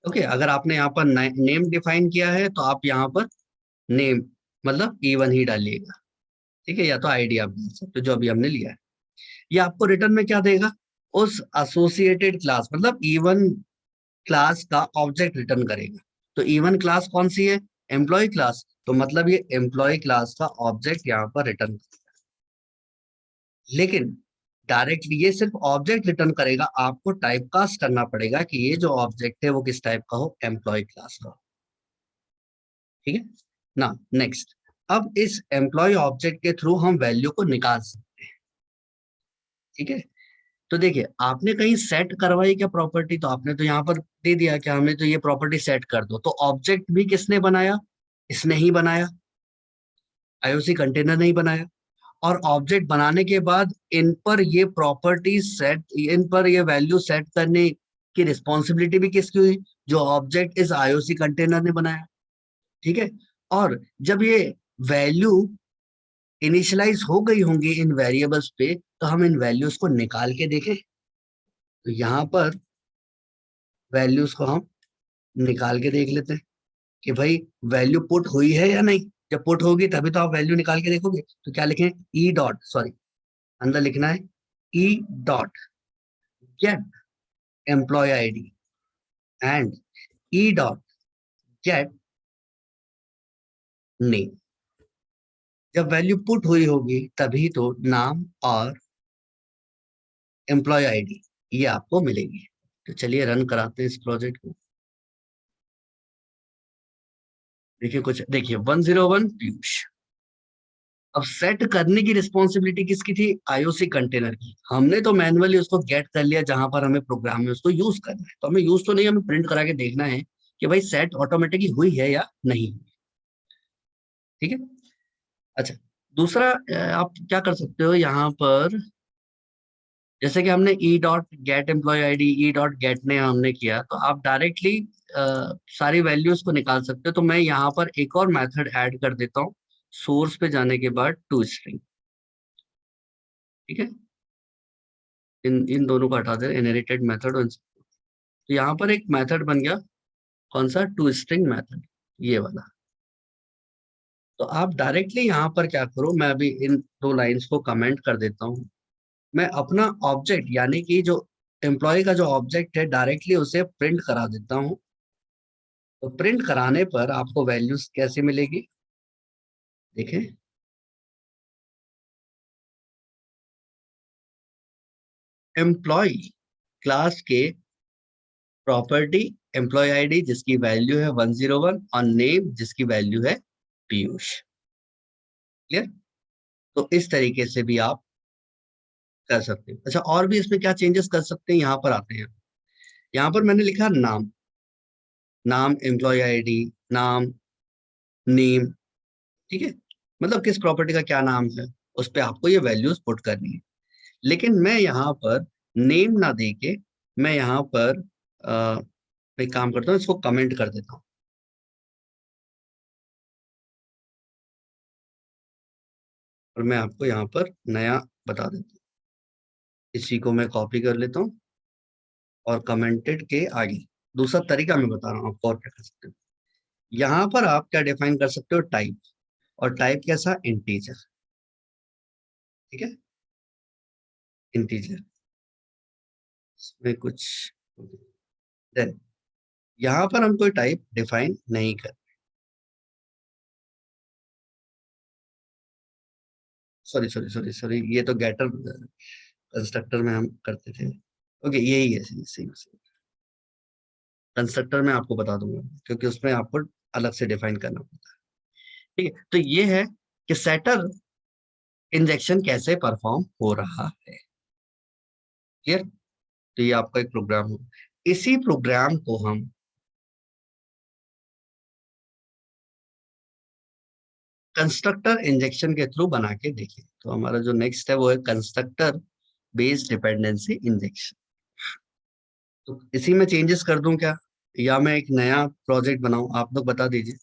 ओके। अगर आपने यहाँ पर नेम डिफाइन किया है तो आप यहाँ पर नेम मतलब E1 ही डालिएगा, ठीक है। या तो आईडी आप दे सकते हो जो अभी हमने लिया है। ये आपको रिटर्न में क्या देगा? उस एसोसिएटेड क्लास मतलब E1 क्लास का ऑब्जेक्ट रिटर्न करेगा। तो E1 क्लास कौन सी है? Employee class. तो मतलब ये एम्प्लॉय क्लास का ऑब्जेक्ट यहाँ पर रिटर्न करेगा। लेकिन डायरेक्टली ये सिर्फ ऑब्जेक्ट रिटर्न करेगा, आपको टाइप कास्ट करना पड़ेगा कि ये जो ऑब्जेक्ट है वो किस टाइप का हो? एम्प्लॉय क्लास का, ठीक है ना। नेक्स्ट, अब इस एम्प्लॉय ऑब्जेक्ट के थ्रू हम वैल्यू को निकाल सकते हैं। ठीक है, तो देखिए आपने कहीं सेट करवाई क्या प्रॉपर्टी, तो आपने तो यहाँ पर दे दिया कि हमें तो ये प्रॉपर्टी सेट कर दो, तो ऑब्जेक्ट भी किसने बनाया, इसने ही बनाया, आईओसी कंटेनर ने ही बनाया। और ऑब्जेक्ट बनाने के बाद इन पर ये प्रॉपर्टी सेट, इन पर ये वैल्यू सेट करने की रिस्पॉन्सिबिलिटी भी किसकी हुई, जो ऑब्जेक्ट इस आईओसी कंटेनर ने बनाया। ठीक है, और जब ये वैल्यू इनिशियलाइज हो गई होंगी इन वेरिएबल्स पे, तो हम इन वैल्यूज को निकाल के देखें। तो यहाँ पर वैल्यूज को हम निकाल के देख लेते हैं कि भाई वैल्यू पुट हुई है या नहीं। जब पुट होगी तभी तो आप वैल्यू निकाल के देखोगे। तो क्या लिखें, ई डॉट, सॉरी अंदर लिखना है e dot get employee ID and e dot get name. जब वैल्यू पुट हुई होगी तभी तो नाम और एम्प्लॉय आईडी ये आपको मिलेगी। तो चलिए रन कराते हैं इस प्रोजेक्ट को। देखिए कुछ, देखिए 101 पीयूष। अब सेट करने की रिस्पॉन्सिबिलिटी किसकी थी, आईओसी कंटेनर की। हमने तो मैन्युअली उसको गेट कर लिया जहां पर हमें प्रोग्राम में उसको यूज करना है, तो हमें यूज तो नहीं, हमें प्रिंट करा के देखना है कि भाई सेट ऑटोमेटिकली हुई है या नहीं। ठीक है, अच्छा दूसरा आप क्या कर सकते हो यहाँ पर, जैसे कि हमने e dot get employee ID, e dot get ने हमने किया, तो आप डायरेक्टली सारी वैल्यूज को निकाल सकते हो। तो मैं यहाँ पर एक और मेथड ऐड कर देता हूँ, सोर्स पे जाने के बाद टू स्ट्रिंग। ठीक है, इन इन दोनों को हटा दे, इनहेरिटेड मेथड। तो यहाँ पर एक मेथड बन गया, कौन सा, टू स्ट्रिंग मेथड, ये वाला। तो आप डायरेक्टली यहाँ पर क्या करो, मैं अभी इन दो लाइंस को कमेंट कर देता हूँ। मैं अपना ऑब्जेक्ट यानी कि जो एम्प्लॉय का जो ऑब्जेक्ट है डायरेक्टली उसे प्रिंट करा देता हूँ। तो प्रिंट कराने पर आपको वैल्यूज कैसे मिलेगी, देखें। एम्प्लॉय क्लास के प्रॉपर्टी एम्प्लॉय आईडी जिसकी वैल्यू है 101 और नेम जिसकी वैल्यू है पीयूष। क्लियर, तो इस तरीके से भी आप कर सकते हैं। अच्छा और भी इसमें क्या चेंजेस कर सकते हैं, यहाँ पर आते हैं। यहाँ पर मैंने लिखा नाम, नाम एम्प्लॉय आईडी, नाम नेम। ठीक है, मतलब किस प्रॉपर्टी का क्या नाम है उस पे आपको ये वैल्यूज पुट करनी है। लेकिन मैं यहाँ पर नेम ना दे के मैं यहाँ पर एक काम करता हूँ, इसको कमेंट कर देता हूँ और मैं आपको यहाँ पर नया बता देता हूँ। इसी को मैं कॉपी कर लेता हूँ और कमेंटेड के आगे दूसरा तरीका मैं बता रहा हूँ आपको और क्या कर सकते हो। यहाँ पर आप क्या डिफाइन कर सकते हो, टाइप, और टाइप कैसा, इंटीजर। ठीक है, इंटीजर में कुछ, देन यहाँ पर हम कोई टाइप डिफाइन नहीं कर, सॉरी सॉरी सॉरी सॉरी, ये तो गेटर कंस्ट्रक्टर में हम करते थे। ओके यही है, सही सही सही। कंस्ट्रक्टर में आपको बता दूंगा क्योंकि उसमें आपको अलग से डिफाइन करना पड़ता है। ठीक है, तो ये है कि सेटर इंजेक्शन कैसे परफॉर्म हो रहा है। क्लियर, तो ये आपका एक प्रोग्राम हो, इसी प्रोग्राम को हम कंस्ट्रक्टर इंजेक्शन के थ्रू बना के देखें। तो हमारा जो नेक्स्ट है वो है कंस्ट्रक्टर बेस्ड डिपेंडेंसी इंजेक्शन। तो इसी में चेंजेस कर दूं क्या, या मैं एक नया प्रोजेक्ट बनाऊं, आप लोग बता दीजिए।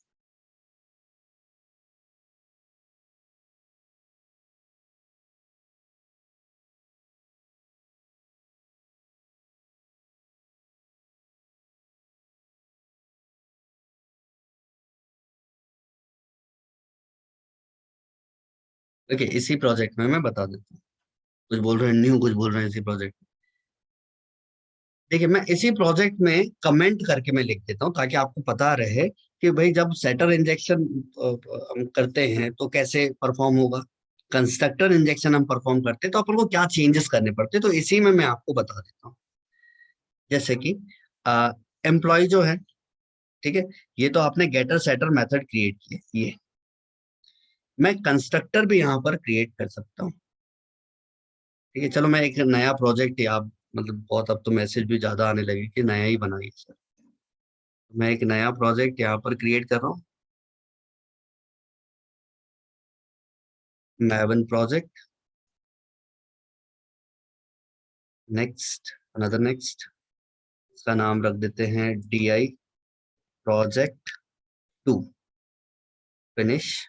ओके इसी प्रोजेक्ट में मैं बता देता हूँ, कुछ बोल रहे हैं न्यू, कुछ बोल रहे हैं इसी प्रोजेक्ट। देखिए मैं इसी प्रोजेक्ट में कमेंट करके मैं लिख देता हूँ ताकि आपको पता रहे कि भाई जब सेटर इंजेक्शन हम करते हैं तो कैसे परफॉर्म होगा, कंस्ट्रक्टर इंजेक्शन हम परफॉर्म करते हैं तो अपन को क्या चेंजेस करने पड़ते हैं, तो इसी में मैं आपको बता देता हूँ। जैसे कि एम्प्लॉय जो है, ठीक है, ये तो आपने गेटर सेटर मेथड क्रिएट किए, ये मैं कंस्ट्रक्टर भी यहाँ पर क्रिएट कर सकता हूँ। ठीक है, चलो मैं एक नया प्रोजेक्ट या मतलब बहुत, अब तो मैसेज भी ज्यादा आने लगे कि नया ही बनाइए सर। मैं एक नया प्रोजेक्ट यहाँ पर क्रिएट कर रहा हूँ, मैवन प्रोजेक्ट। नेक्स्ट, अनदर नेक्स्ट, इसका नाम रख देते हैं DI प्रोजेक्ट 2, फिनिश।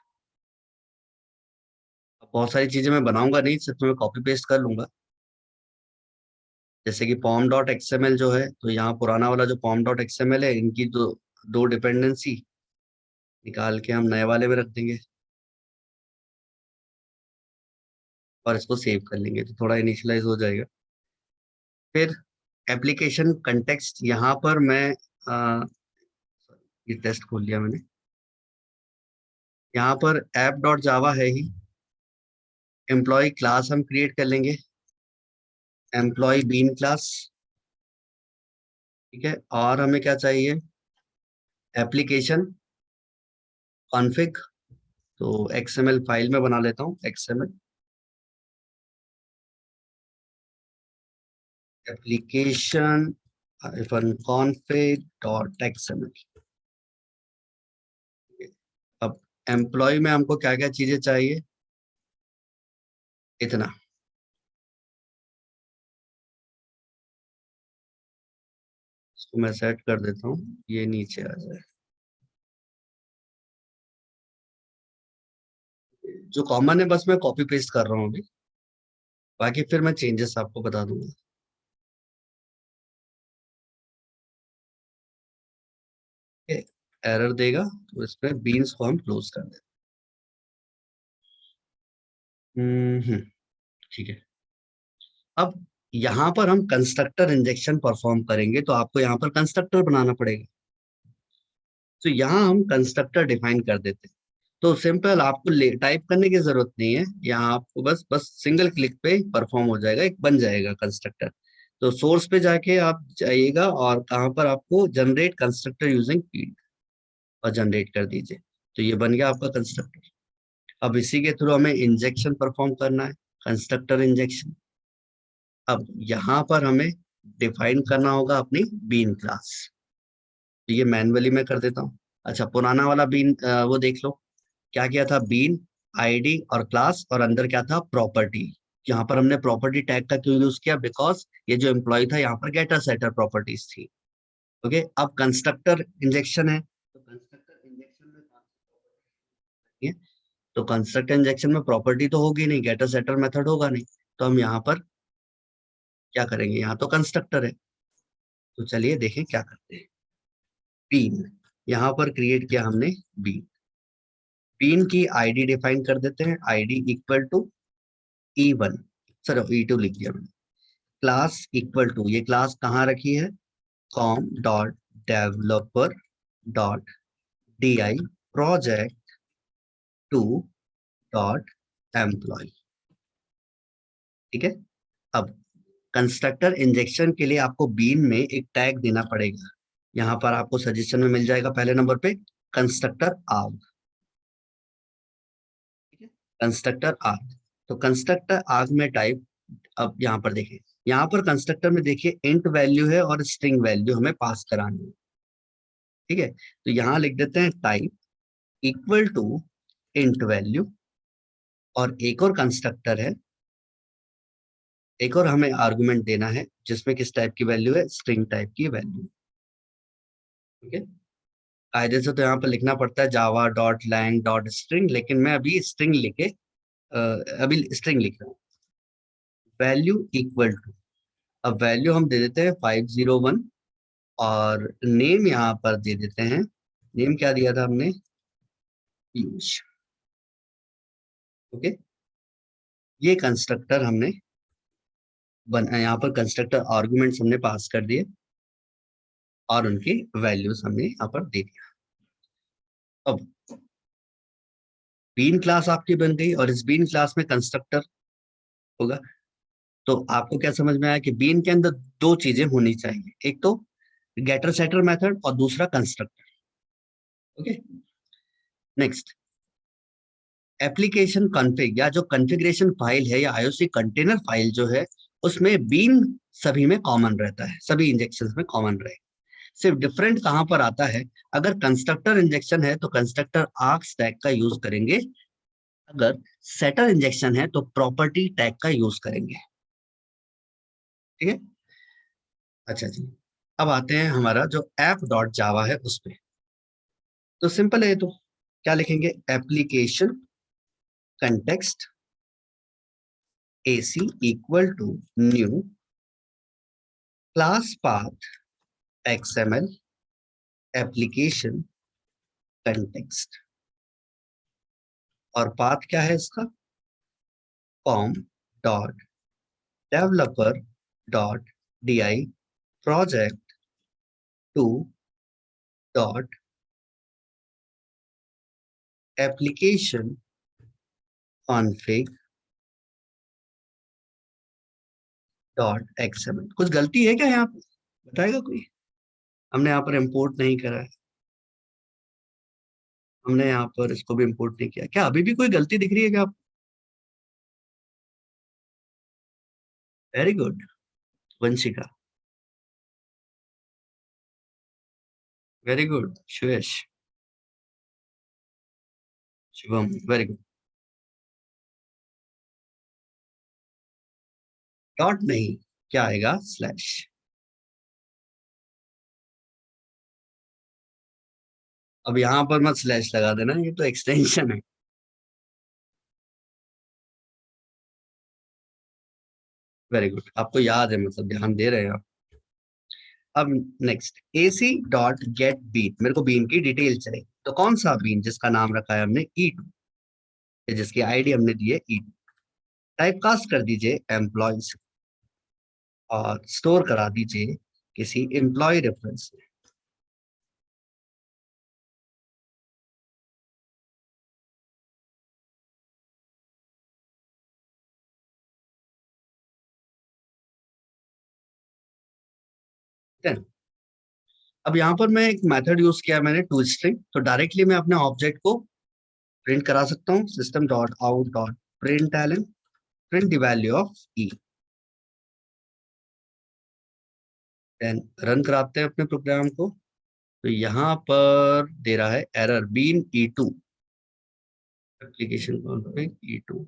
बहुत सारी चीजें मैं बनाऊंगा नहीं, सिर्फ मैं कॉपी पेस्ट कर लूंगा। जैसे कि पॉम डॉट एक्सएमएल जो है, तो यहाँ पुराना वाला जो पॉम डॉट एक्सएमएल है, इनकी दो डिपेंडेंसी निकाल के हम नए वाले में रख देंगे और इसको सेव कर लेंगे, तो थोड़ा इनिशियलाइज हो जाएगा। फिर एप्लीकेशन कंटेक्स्ट, यहाँ पर मैं ये टेस्ट खोल लिया मैंने। यहाँ पर ऐप डॉट जावा है ही, एम्प्लॉय क्लास हम क्रिएट कर लेंगे, एम्प्लॉय बीन क्लास। ठीक है, और हमें क्या चाहिए, एप्लीकेशन कॉन्फ़िग। तो XML फाइल में बना लेता हूँ, XML एप्लीकेशन config.xml। अब एम्प्लॉय में हमको क्या क्या चीजें चाहिए, इतना। इसको मैं सेट कर देता हूँ, ये नीचे आ जाए। जो कॉमन है बस मैं कॉपी पेस्ट कर रहा हूँ अभी, बाकी फिर मैं चेंजेस आपको बता दूंगा। एरर देगा तो इसमें बीन्स को हम क्लोज कर दें। ठीक है। अब यहाँ पर हम कंस्ट्रक्टर इंजेक्शन परफॉर्म करेंगे, तो आपको यहाँ पर कंस्ट्रक्टर बनाना पड़ेगा। तो यहाँ हम कंस्ट्रक्टर डिफाइन कर देते हैं। तो सिंपल, आपको टाइप करने की जरूरत नहीं है, यहाँ आपको बस बस सिंगल क्लिक पे परफॉर्म हो जाएगा, एक बन जाएगा कंस्ट्रक्टर। तो सोर्स पे जाके आप जाइएगा और कहाँ पर आपको जनरेट कंस्ट्रक्टर यूजिंग फील्ड, और जनरेट कर दीजिए। तो ये बन गया आपका कंस्ट्रक्टर। अब इसी के थ्रू हमें इंजेक्शन परफॉर्म करना है, कंस्ट्रक्टर इंजेक्शन। अब यहाँ पर हमें डिफाइन करना होगा अपनी बीन क्लास। तो ये मैन्युअली मैं कर देता हूँ। अच्छा, पुराना वाला बीन वो देख लो, क्या किया था, बीन आईडी और क्लास, और अंदर क्या था, प्रॉपर्टी। यहाँ पर हमने प्रॉपर्टी टैग का क्यों यूज किया, बिकॉज ये जो एम्प्लॉय था यहाँ पर गेटर सेटर प्रॉपर्टीज थी। ओके, अब कंस्ट्रक्टर इंजेक्शन है, तो कंस्ट्रक्टर इंजेक्शन में तो कंस्ट्रक्टर इंजेक्शन में प्रॉपर्टी तो होगी नहीं, गेटर सेटर मेथड होगा नहीं। तो हम यहाँ पर क्या करेंगे, यहाँ तो कंस्ट्रक्टर है, तो चलिए देखें क्या करते हैं। बीन, यहाँ पर क्रिएट किया हमने बीन। बीन की आईडी डिफाइन कर देते हैं, आईडी इक्वल टू E1, चलो E2 लिख दिया मैंने। क्लास इक्वल टू, ये क्लास कहाँ रखी है, com dot developer dot DI project 2 dot employee. ठीक है। अब कंस्ट्रक्टर इंजेक्शन के लिए आपको बीन में एक टैग देना पड़ेगा। यहाँ पर आपको सजेशन में मिल जाएगा पहले नंबर पे, कंस्ट्रक्टर आर्ग। ठीक है, कंस्ट्रक्टर आर्ग। तो कंस्ट्रक्टर आर्ग में टाइप, अब यहाँ पर देखिए, यहाँ पर कंस्ट्रक्टर में देखिए इंट वैल्यू है और स्ट्रिंग वैल्यू हमें पास करानी है। ठीक है, तो यहाँ लिख देते हैं type equal to int value, और एक और कंस्ट्रक्टर है, एक और हमें आर्गुमेंट देना है जिसमें किस टाइप की वैल्यू है, स्ट्रिंग टाइप की वैल्यू। ठीक है, कायदे से तो यहाँ पर लिखना पड़ता है Java dot lang dot string, लेकिन मैं अभी स्ट्रिंग लिखे अभी स्ट्रिंग लिख रहा हूँ। वैल्यू इक्वल टू, अब वैल्यू हम दे देते हैं 501, और नेम यहाँ पर दे देते हैं, नेम क्या दिया था हमने, पीयूष। ओके, ये कंस्ट्रक्टर हमने बना, यहाँ पर कंस्ट्रक्टर आर्गुमेंट्स हमने पास कर दिए और उनकी वैल्यूज हमने यहाँ पर दे दिया। अब बीन क्लास आपकी बन गई, और इस बीन क्लास में कंस्ट्रक्टर होगा। तो आपको क्या समझ में आया कि बीन के अंदर दो चीजें होनी चाहिए, एक तो गेटर सेटर मेथड और दूसरा constructor. Okay, next, application config या जो कॉन्फ़िगरेशन फाइल है या आईओसी कंटेनर फाइल जो है उसमें बीन सभी में कॉमन रहता है, सभी इंजेक्शन में कॉमन रहे। सिर्फ डिफरेंट कहां पर आता है, अगर कंस्ट्रक्टर इंजेक्शन है तो कंस्ट्रक्टर आर्क्स टैग का यूज करेंगे, अगर सेटर इंजेक्शन है तो प्रॉपर्टी टैग का यूज करेंगे। ठीक है, अच्छा जी। अब आते हैं हमारा जो ऐप डॉट जावा है उस पे। तो सिंपल है, तो क्या लिखेंगे, application context AC equal to new class path XML application context, और पाथ क्या है इसका, com dot developer dot DI project two dot application config dot XML। कुछ गलती है क्या यहाँ पे, बताएगा कोई? हमने यहाँ पर इंपोर्ट नहीं करा है, हमने यहाँ पर इसको भी इंपोर्ट नहीं किया, क्या अभी भी कोई गलती दिख रही है क्या आपको? Very good Vanshika, very good Suyash, Shubham, very good. Dot नहीं, क्या आएगा, स्लैश। अब यहाँ पर मत स्लैश लगा देना, ये तो एक्सटेंशन है। वेरी गुड, आपको याद है, मतलब ध्यान दे रहे हैं आप। अब next, AC dot get bean, मेरे को बीन की डिटेल चाहिए, तो कौन सा बीन, जिसका नाम रखा है हमने E2, जिसकी आईडी हमने दी है E2, टाइप कास्ट कर दीजिए एम्प्लॉयज और स्टोर करा दीजिए किसी एम्प्लॉय रेफरेंस में। ठीक है? अब यहाँ पर मैं एक मेथड यूज किया मैंने, टू स्ट्रिंग, तो डायरेक्टली मैं अपने ऑब्जेक्ट को प्रिंट करा सकता हूँ, system dot out dot println print, प्रिंट द वैल्यू ऑफ E। देन रन कराते हैं अपने प्रोग्राम को, तो यहाँ पर दे रहा है error been E2 application config E2,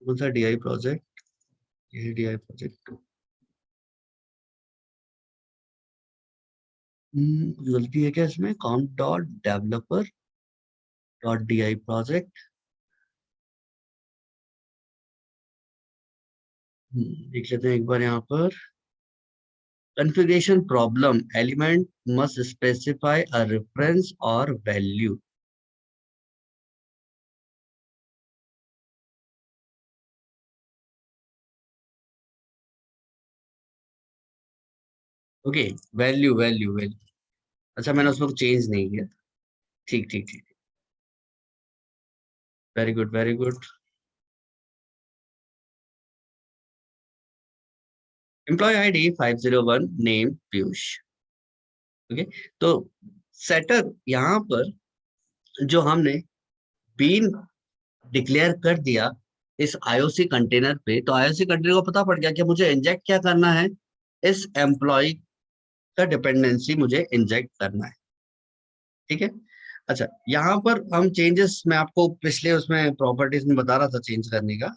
कौन सा DI प्रोजेक्ट, ये DI प्रोजेक्ट 2। गलती है क्या इसमें, com dot developer dot DI project, देख लेते हैं एक बार यहाँ पर। configuration problem element must specify a reference or value। Okay, value value value, अच्छा मैंने उसमें चेंज नहीं किया, ठीक ठीक ठीक, very good very good. Employee ID 501, name Piyush. Okay, तो सेटर यहाँ पर जो हमने बीन डिक्लेयर कर दिया इस आईओसी कंटेनर पे, तो आईओसी कंटेनर को पता पड़ गया कि मुझे इंजेक्ट क्या करना है, इस एम्प्लॉय का डिपेंडेंसी मुझे इंजेक्ट करना है। ठीक है, अच्छा यहाँ पर हम चेंजेस, मैं आपको पिछले उसमें प्रॉपर्टीज में बता रहा था चेंज करने का,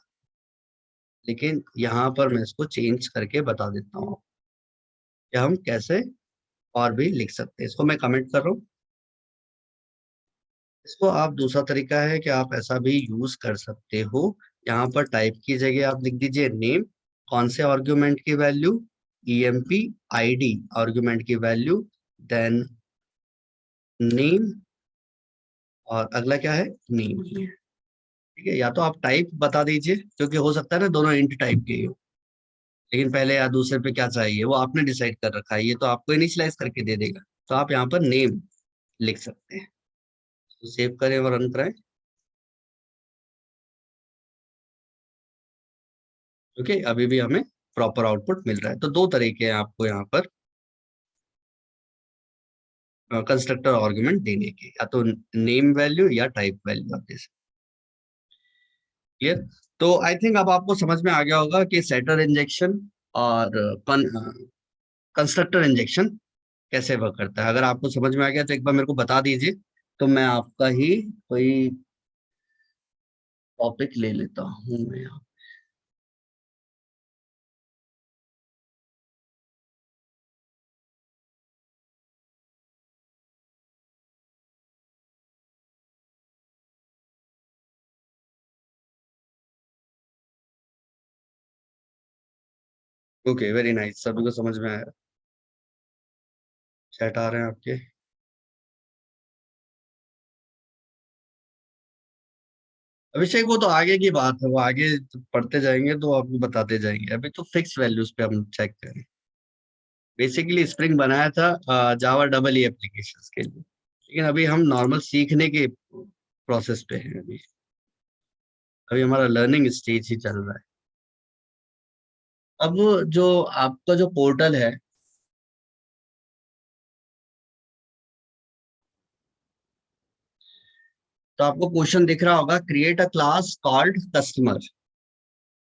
लेकिन यहाँ पर मैं इसको चेंज करके बता देता हूँ कि हम कैसे और भी लिख सकते हैं। इसको मैं कमेंट कर रहा हूँ, इसको आप, दूसरा तरीका है कि आप ऐसा भी यूज कर सकते हो, यहाँ पर टाइप की जगह आप लिख दीजिए नेम, कौन से आर्ग्यूमेंट की वैल्यू, EMP ID आर्ग्यूमेंट की वैल्यू, देन नेम, और अगला क्या है, नेम ही है। ठीक है, या तो आप टाइप बता दीजिए, क्योंकि हो सकता है ना दोनों इंट टाइप के हो, लेकिन पहले या दूसरे पे क्या चाहिए वो आपने डिसाइड कर रखा है, ये तो आपको इनिशियलाइज करके दे देगा, तो आप यहाँ पर नेम लिख सकते हैं। तो सेव करें और रन कराएं। ओके, अभी भी हमें प्रॉपर आउटपुट मिल रहा है। तो दो तरीके हैं आपको यहाँ पर कंस्ट्रक्टर आर्गुमेंट देने के, या तो नेम वैल्यू या टाइप वैल्यू आप दे सकते। क्लियर? तो आई थिंक अब आपको समझ में आ गया होगा कि सेटर इंजेक्शन और कंस्ट्रक्टर इंजेक्शन कैसे वर्क करता है। अगर आपको समझ में आ गया तो एक बार मेरे को बता दीजिए, तो मैं आपका ही कोई टॉपिक ले लेता हूँ मैं यहाँ। ओके, वेरी नाइस, सभी को समझ में आया। चैट आ रहे हैं आपके? अभिषेक वो तो आगे की बात है, वो आगे पढ़ते जाएंगे तो आपको बताते जाएंगे, अभी तो फिक्स वैल्यूज पे हम चेक करें। बेसिकली स्प्रिंग बनाया था जावा डबल ई एप्लीकेशन के लिए, लेकिन अभी हम नॉर्मल सीखने के प्रोसेस पे हैं। अभी अभी हमारा लर्निंग स्टेज ही चल रहा है। अब जो आपका जो पोर्टल है, तो आपको क्वेश्चन दिख रहा होगा, create a class called customer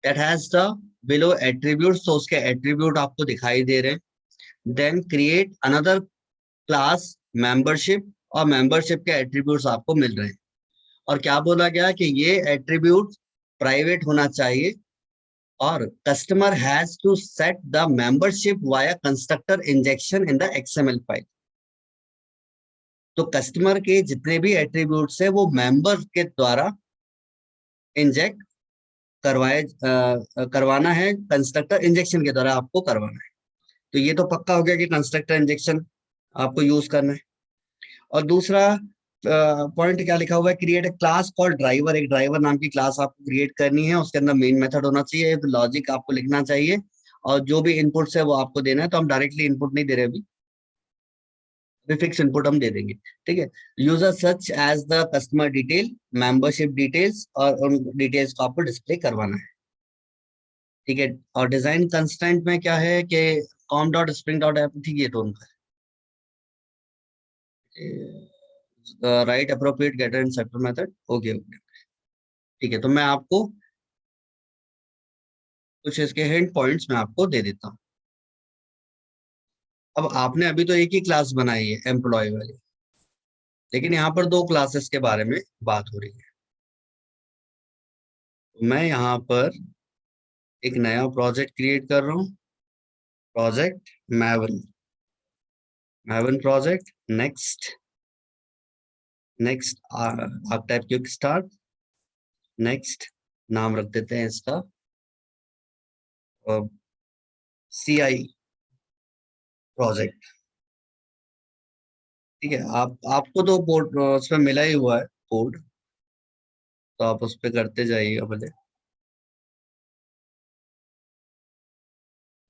that has the below attribute, तो उसके एट्रीब्यूट आपको दिखाई दे रहे हैं। Then create another class membership, और मेंबरशिप के एट्रीब्यूट्स आपको मिल रहे हैं। और क्या बोला गया कि ये एट्रीब्यूट प्राइवेट होना चाहिए, और customer has to set the membership via constructor injection in the XML file. तो कस्टमर के जितने भी एट्रीब्यूट्स है वो मेंबर के द्वारा इंजेक्ट करवाना है, कंस्ट्रक्टर इंजेक्शन के द्वारा आपको करवाना है। तो ये तो पक्का हो गया कि कंस्ट्रक्टर इंजेक्शन आपको यूज करना है। और दूसरा पॉइंट क्या लिखा हुआ है, create a class called driver, एक ड्राइवर नाम की क्लास आपको क्रिएट करनी है, उसके अंदर मेन मेथड होना चाहिए, एक लॉजिक आपको लिखना चाहिए, और जो भी इनपुट्स है वो आपको देना है। तो हम डायरेक्टली इनपुट नहीं दे रहे अभी, फिक्स इनपुट हम दे देंगे। ठीक है, user such as the customer detail, membership details, और उन डिटेल्स को आपको डिस्प्ले करवाना है। ठीक है, और डिजाइन कंस्टेंट में क्या है कि com dot spring dot app, ठीक है, तो उनका write appropriate getter and setter method. Okay okay, ठीक है, तो मैं आपको कुछ इसके हिंट पॉइंट्स में आपको दे देता हूँ। अब आपने अभी तो एक ही क्लास बनाई है एम्प्लॉय वाली, लेकिन यहाँ पर दो क्लासेस के बारे में बात हो रही है। तो मैं यहाँ पर एक नया प्रोजेक्ट क्रिएट कर रहा हूँ, प्रोजेक्ट मैवन, मैवन प्रोजेक्ट। नेक्स्ट, नेक्स्ट आप टाइप क्विक स्टार्ट, नेक्स्ट नाम रख देते हैं इसका CI प्रोजेक्ट। ठीक है, आपको तो पोर्ट उसमें मिला ही हुआ है कोड, तो आप उस पर करते जाइएगा भले,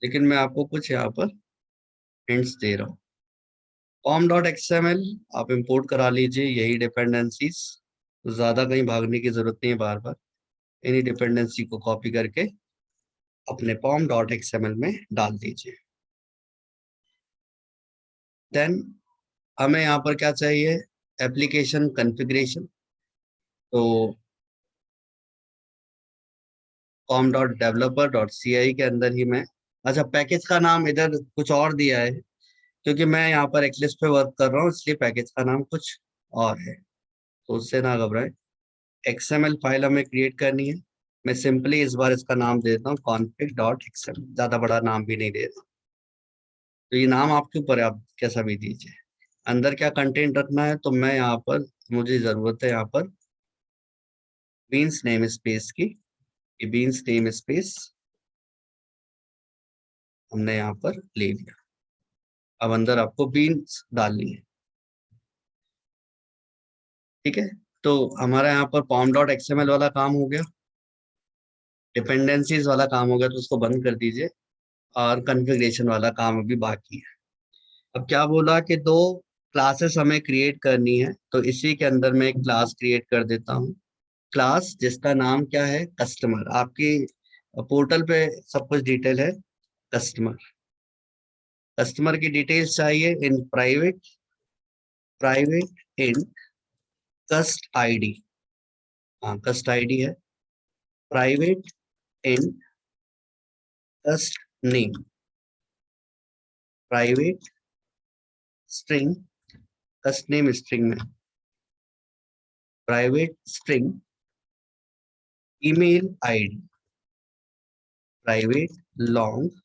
लेकिन मैं आपको कुछ यहाँ पर हिंट्स दे रहा हूँ। pom.xml आप इंपोर्ट करा लीजिए, यही डिपेंडेंसीज, ज्यादा कहीं भागने की जरूरत नहीं है बार बार। इन्हीं डिपेंडेंसी को कॉपी करके अपने pom.xml में डाल दीजिए। देन हमें यहाँ पर क्या चाहिए, एप्लीकेशन कॉन्फ़िगरेशन। तो com.developer.ci के अंदर ही मैं, अच्छा पैकेज का नाम इधर कुछ और दिया है, क्योंकि मैं यहाँ पर एक्लिप्स पे वर्क कर रहा हूँ, इसलिए पैकेज का नाम कुछ और है, तो उससे ना घबराएं। XML फाइल हमें क्रिएट करनी है। मैं सिंपली इस बार इसका नाम दे देता हूँ config.xml, ज्यादा बड़ा नाम भी नहीं दे रहा। तो ये नाम आपके ऊपर है, आप कैसा भी दीजिए। अंदर क्या कंटेंट रखना है, तो मैं यहाँ पर, मुझे जरूरत है यहाँ पर बीन्स नेम स्पेस की। ये बीन्स नेम स्पेस हमने यहाँ पर ले लिया। अब अंदर आपको बीन्स डालनी है। ठीक है, तो हमारा यहाँ पर pom.xml वाला काम हो गया, डिपेंडेंसीज वाला काम हो गया, तो उसको बंद कर दीजिए, और कॉन्फ़िगरेशन वाला काम अभी बाकी है। अब क्या बोला कि दो क्लासेस हमें क्रिएट करनी है, तो इसी के अंदर मैं एक क्लास क्रिएट कर देता हूँ, क्लास जिसका नाम क्या है, कस्टमर। आपकी पोर्टल पे सब कुछ डिटेल है, कस्टमर। कस्टमर की डिटेल्स चाहिए इन प्राइवेट, प्राइवेट इंट कस्ट आईडी, हाँ कस्ट आईडी है, प्राइवेट इंट कस्ट नेम, प्राइवेट स्ट्रिंग, कस्ट नेम स्ट्रिंग में, private string email ID, private long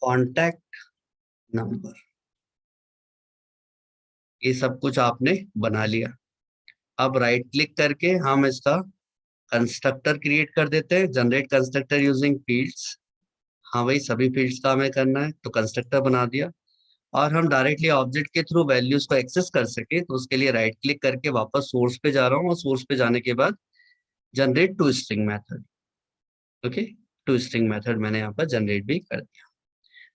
contact number. ये सब कुछ आपने बना लिया। अब राइट क्लिक करके हम इसका कंस्ट्रक्टर क्रिएट कर देते हैं, जनरेट कंस्ट्रक्टर यूजिंग फील्ड्स। हाँ भाई सभी फील्ड्स का हमें करना है, तो कंस्ट्रक्टर बना दिया। और हम डायरेक्टली ऑब्जेक्ट के थ्रू वैल्यूज को एक्सेस कर सके, तो उसके लिए राइट क्लिक करके वापस सोर्स पे जा रहा हूँ, और सोर्स पे जाने के बाद generate to string method. Okay, to string method मैंने यहाँ पर जनरेट भी कर दिया।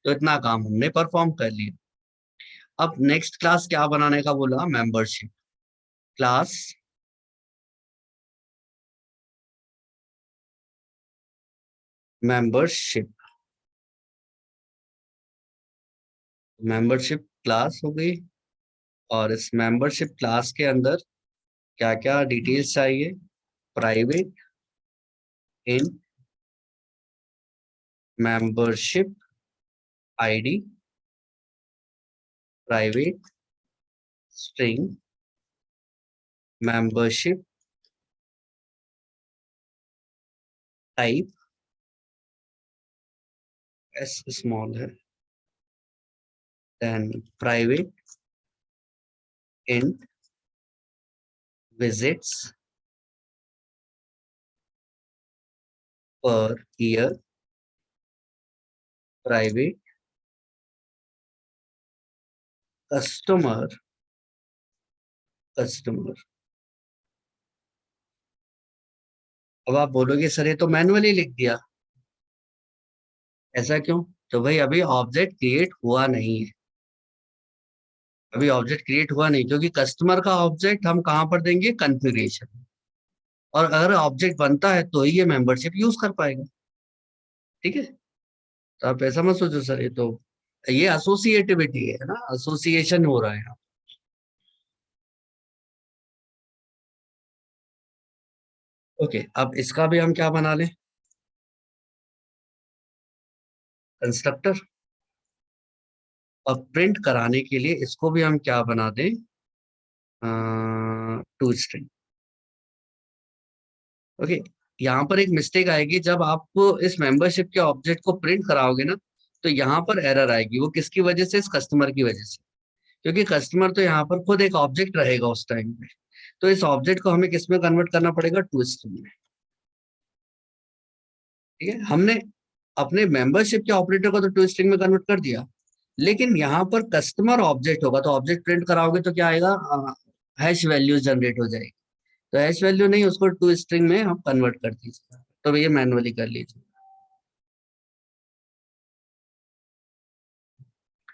तो इतना काम हमने परफॉर्म कर लिया। अब नेक्स्ट क्लास क्या बनाने का बोला, membership class. Membership, membership class हो गई। और इस मेंबरशिप क्लास के अंदर क्या क्या डिटेल्स चाहिए, private int membership ID, private string membership type, s small है, then private int visits per year, private customer, customer. अब आप बोलोगे सर ये तो मैन्युअली लिख दिया, ऐसा क्यों? तो भाई अभी ऑब्जेक्ट क्रिएट हुआ नहीं है, अभी ऑब्जेक्ट क्रिएट हुआ नहीं, क्योंकि कस्टमर का ऑब्जेक्ट हम कहां पर देंगे, कॉन्फ़िगरेशन। और अगर ऑब्जेक्ट बनता है तो ही ये मेंबरशिप यूज कर पाएगा। ठीक है, तो आप ऐसा मत सोचो सर ये तो, ये एसोसिएटिविटी है ना, एसोसिएशन हो रहा है यहाँ। ओके, अब इसका भी हम क्या बना लें, कंस्ट्रक्टर। और प्रिंट कराने के लिए इसको भी हम क्या बना दें, टू स्ट्रिंग। ओके, यहाँ पर एक मिस्टेक आएगी जब आप इस मेंबरशिप के ऑब्जेक्ट को प्रिंट कराओगे ना, तो यहाँ पर एरर आएगी। वो किसकी वजह से, इस कस्टमर की वजह से, क्योंकि कस्टमर तो यहाँ पर खुद एक ऑब्जेक्ट रहेगा उस टाइम पे। तो इस ऑब्जेक्ट को हमें किस में कन्वर्ट करना पड़ेगा, टू स्ट्रिंग में। ठीक है, हमने अपने मेंबरशिप के ऑपरेटर को तो टू स्ट्रिंग में कन्वर्ट कर दिया, लेकिन यहाँ पर कस्टमर ऑब्जेक्ट होगा, तो ऑब्जेक्ट प्रिंट कराओगे तो क्या आएगा, हैश वैल्यूज जनरेट हो जाएगी। तो हैश वैल्यू नहीं, उसको टू स्ट्रिंग में हम कन्वर्ट कर दीजिए, तो ये मैनुअली कर लीजिए।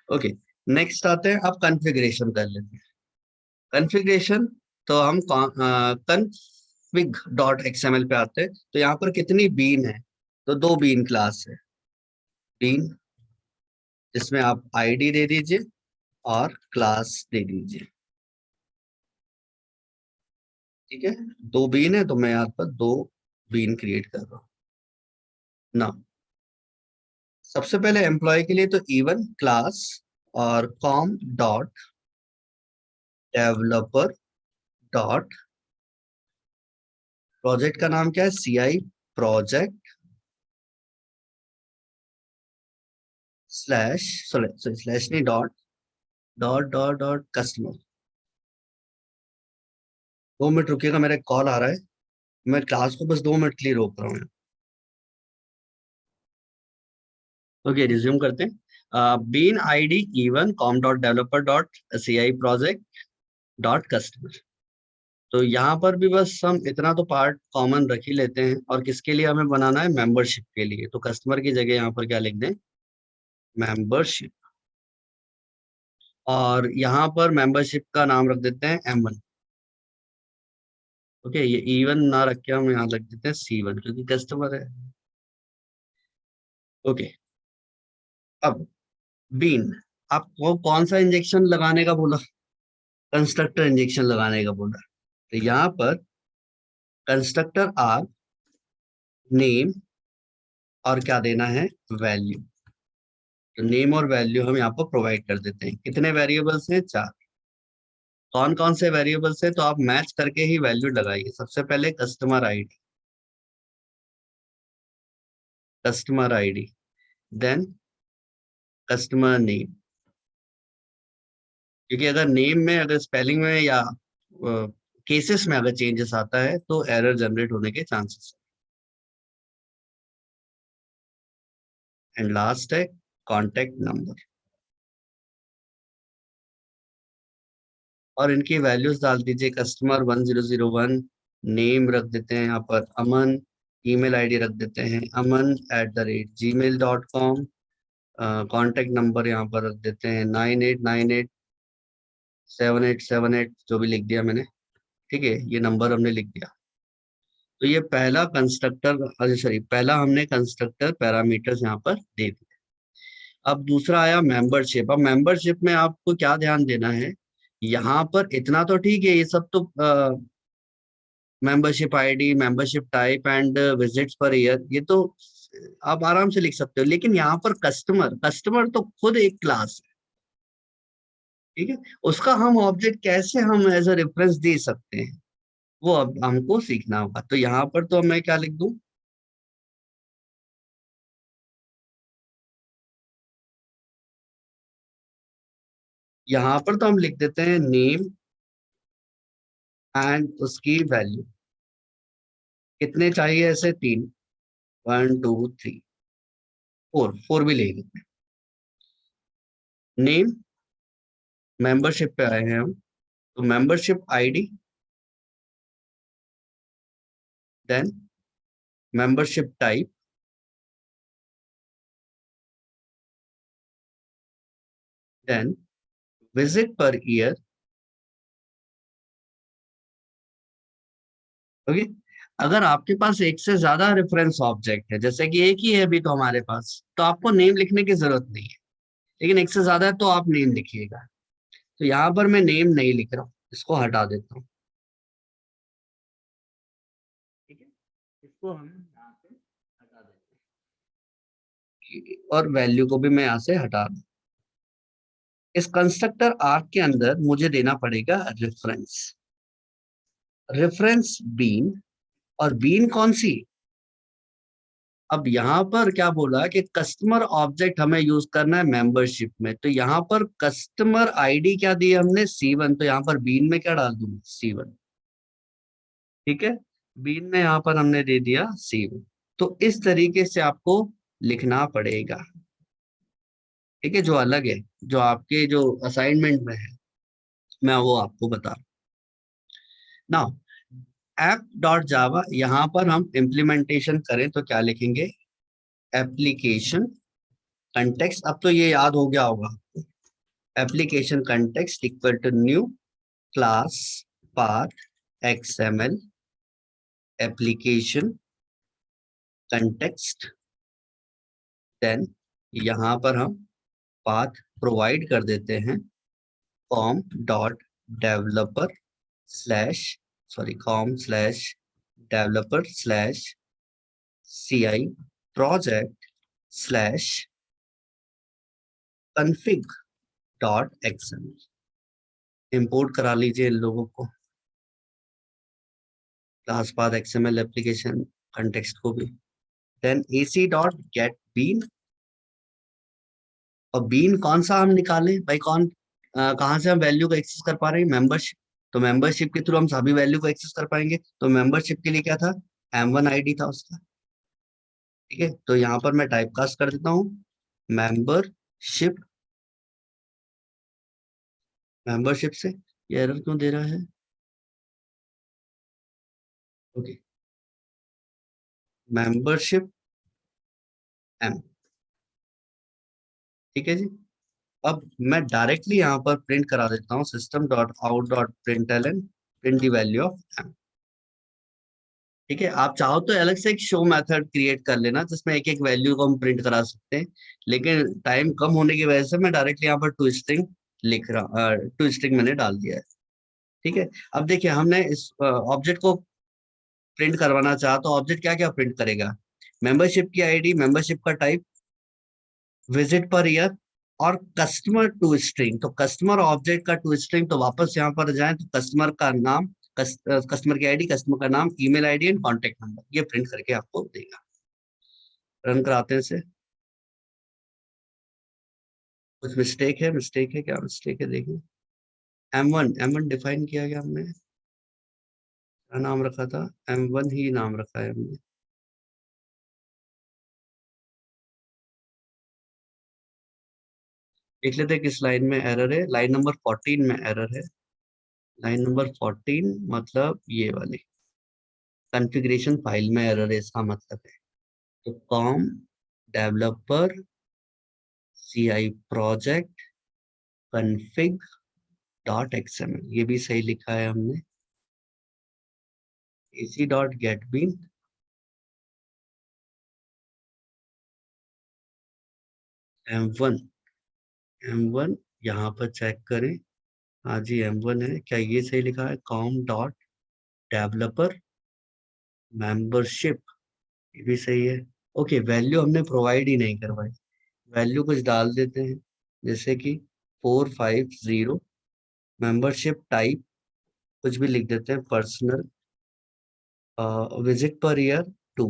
ओके, नेक्स्ट आते हैं, अब कॉन्फ़िगरेशन कर लेते हैं। कॉन्फ़िगरेशन, तो हम config डॉट एक्सएमएल पे आते हैं। तो यहाँ पर कितनी बीन है, तो दो बीन क्लास है। बीन जिसमें आप आईडी दे दीजिए और क्लास दे दीजिए। ठीक है, दो बीन है, तो मैं यहाँ पर दो बीन क्रिएट कर रहा हूँ ना। सबसे पहले एम्प्लॉय के लिए तो इवन क्लास और com dot developer dot, project का नाम क्या है, CI project slash, sorry slash नहीं, dot dot dot dot customer. 2 minute रुकिएगा, मेरा एक कॉल आ रहा है, मैं क्लास को बस 2 मिनट के लिए रोक रहा हूँ। ओके, रिज्यूम करते हैं। Bean ID even com dot developer dot CI project dot customer. तो यहाँ पर भी बस हम इतना तो पार्ट कॉमन रख ही लेते हैं, और किसके लिए हमें बनाना है, मेंबरशिप के लिए। तो कस्टमर की जगह यहाँ पर क्या लिख दें, मेंबरशिप। और यहाँ पर मेंबरशिप का नाम रख देते हैं M1। ओके, ये E1 ना रख के हम यहाँ रख देते हैं C1, क्योंकि कस्टमर है। ओके, अब बीन आपको कौन सा इंजेक्शन लगाने का बोला? कंस्ट्रक्टर इंजेक्शन लगाने का बोला। तो यहाँ पर कंस्ट्रक्टर आर नेम और क्या देना है, वैल्यू। तो नेम और वैल्यू हम यहाँ पर प्रोवाइड कर देते हैं। कितने वेरिएबल्स हैं? 4। कौन कौन से वेरिएबल्स है? तो आप मैच करके ही वैल्यू लगाइए। सबसे पहले customer ID, then customer name. क्योंकि अगर नेम में, अगर स्पेलिंग में या केसेस में अगर चेंजेस आता है तो एरर जनरेट होने के चांसेस। एंड लास्ट है कॉन्टेक्ट नंबर। और इनकी वैल्यूज डाल दीजिए। कस्टमर 1001, नेम रख देते हैं यहाँ पर अमन, ईमेल आईडी रख देते हैं aman@gmail.com, कॉन्टेक्ट नंबर यहाँ पर रख देते हैं 98987878, जो भी लिख दिया मैंने। ठीक है, ये नंबर हमने लिख दिया। तो ये पहला कंस्ट्रक्टर, अरे सॉरी, पहला हमने कंस्ट्रक्टर पैरामीटर्स यहाँ पर दे दिए। अब दूसरा आया मेंबरशिप। अब मेंबरशिप में आपको क्या ध्यान देना है? यहाँ पर इतना तो ठीक है, ये सब तो membership ID, membership type and visits per year, ये तो आप आराम से लिख सकते हो। लेकिन यहाँ पर कस्टमर, कस्टमर तो खुद एक क्लास है। ठीक है, उसका हम ऑब्जेक्ट कैसे हम एज अ रेफरेंस दे सकते हैं, वो अब हमको सीखना होगा। तो यहाँ पर तो मैं क्या लिख दूं? यहाँ पर तो हम लिख देते हैं नेम एंड उसकी वैल्यू। कितने चाहिए ऐसे? 3, 1 2 3 4, 4 भी ले लेते हैं। नेम, मेंबरशिप पे आए हैं हम, तो membership ID, then membership type, then visit per year. Okay. अगर आपके पास एक से ज्यादा रेफरेंस ऑब्जेक्ट है, जैसे कि एक ही है अभी तो हमारे पास, तो आपको नेम लिखने की जरूरत नहीं है। लेकिन एक से ज्यादा है तो आप नेम लिखिएगा। तो यहाँ पर मैं नेम नहीं लिख रहा हूँ, इसको हटा देता हूँ। ठीक है, इसको हम यहाँ से हटा देते हैं और वैल्यू को भी मैं यहाँ से हटा दूँ। इस कंस्ट्रक्टर आर्क के अंदर मुझे देना पड़ेगा रेफरेंस, रेफरेंस बीन। और बीन कौन सी? अब यहाँ पर क्या बोला कि कस्टमर ऑब्जेक्ट हमें यूज करना है मेंबरशिप में। तो यहाँ पर कस्टमर आईडी क्या दी हमने? C1। तो यहाँ पर बीन में क्या डाल दूंगा? C1। ठीक है, बीन में यहाँ पर हमने दे दिया C1। तो इस तरीके से आपको लिखना पड़ेगा। ठीक है, जो अलग है, जो आपके जो असाइनमेंट में है, मैं वो आपको बता रहा हूँ। नाउ ऐप डॉट जावा, यहाँ पर हम इम्प्लीमेंटेशन करें तो क्या लिखेंगे? Application context. अब तो ये याद हो गया होगा। Application context equal to new class path XML application context. Then यहाँ पर हम पाथ प्रोवाइड कर देते हैं com dot developer slash, sorry, com slash developer slash CI project slash config dot XML। Import करा लीजिए इन लोगों को, class path XML application context को भी। Then AC dot get bean. और बीन कौन सा हम निकालें भाई? कहाँ से हम वैल्यू को एक्सेस कर पा रहे हैं? मेंबरशिप। तो मेंबरशिप के थ्रू हम सभी वैल्यू को एक्सेस कर पाएंगे। तो मेंबरशिप के लिए क्या था? M1 ID था उसका। ठीक है, तो यहाँ पर मैं टाइप कास्ट कर देता हूँ मेंबरशिप। मेंबरशिप से ये एरर क्यों दे रहा है? Okay, membership M। ठीक है जी। अब मैं डायरेक्टली यहाँ पर प्रिंट करा देता हूँ system.out.println print value of of M। ठीक है, आप चाहो तो अलग से एक शो मेथड क्रिएट कर लेना जिसमें एक एक वैल्यू को हम प्रिंट करा सकते हैं, लेकिन टाइम कम होने की वजह से मैं डायरेक्टली यहाँ पर टू स्ट्रिंग लिख रहा, टू स्ट्रिंग मैंने डाल दिया है। ठीक है, अब देखिए हमने इस ऑब्जेक्ट को प्रिंट करवाना चाहा तो ऑब्जेक्ट क्या क्या प्रिंट करेगा, मेंबरशिप की आईडी, मेंबरशिप का टाइप, विजिट पर ईयर, और कस्टमर टू स्ट्रिंग। तो कस्टमर ऑब्जेक्ट का टू स्ट्रिंग, तो वापस यहाँ पर जाएं तो कस्टमर का नाम, कस्टमर की आईडी, कस्टमर का नाम, email ID and contact number, ये प्रिंट करके आपको देगा। रन कराते हैं इसे। कुछ मिस्टेक है क्या, मिस्टेक है देखिए। एम वन डिफाइन किया गया हमने, क्या नाम रखा था, M1 ही नाम रखा है हमने। देख लेते हैं किस लाइन में एरर है, लाइन नंबर 14 में एरर है। लाइन नंबर 14 मतलब ये वाली कॉन्फ़िगरेशन फाइल में एरर है, इसका मतलब है। तो com developer CI project config .xml, ये भी सही लिखा है हमने। ac.getbean M1, M1 यहाँ पर चेक करें। हाँ जी M1 है, क्या ये सही लिखा है, कॉम डॉट डेवलपर मेंबरशिप, ये भी सही है। ओके, वैल्यू हमने प्रोवाइड ही नहीं करवाई, वैल्यू कुछ डाल देते हैं, जैसे कि 450, मेंबरशिप टाइप कुछ भी लिख देते हैं, पर्सनल, विजिट पर ईयर 2।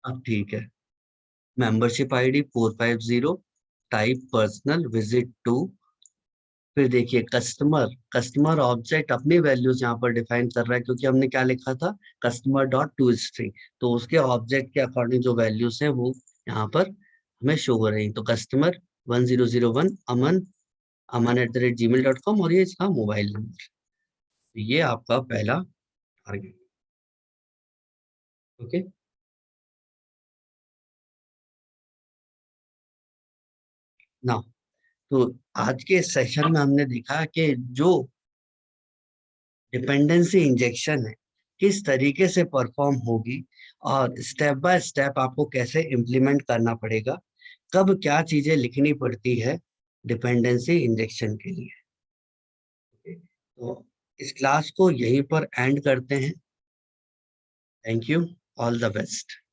अब ठीक है, membership ID 450, type personal, visit 2। फिर देखिए कस्टमर ऑब्जेक्ट अपनी वैल्यूज यहाँ पर डिफाइन कर रहा है, क्योंकि हमने क्या लिखा था, कस्टमर डॉट टू स्ट्रिंग, तो उसके ऑब्जेक्ट के अकॉर्डिंग जो वैल्यूज हैं वो यहाँ पर हमें शो हो रही। तो कस्टमर 1001 अमन, aman@gmail.com, और ये इसका मोबाइल नंबर। ये आपका पहला टारगेट। ओके, ना तो आज के सेशन में हमने देखा कि जो डिपेंडेंसी इंजेक्शन है किस तरीके से परफॉर्म होगी, और स्टेप बाय स्टेप आपको कैसे इम्प्लीमेंट करना पड़ेगा, कब क्या चीजें लिखनी पड़ती है डिपेंडेंसी इंजेक्शन के लिए। तो इस क्लास को यहीं पर एंड करते हैं। Thank you, all the best.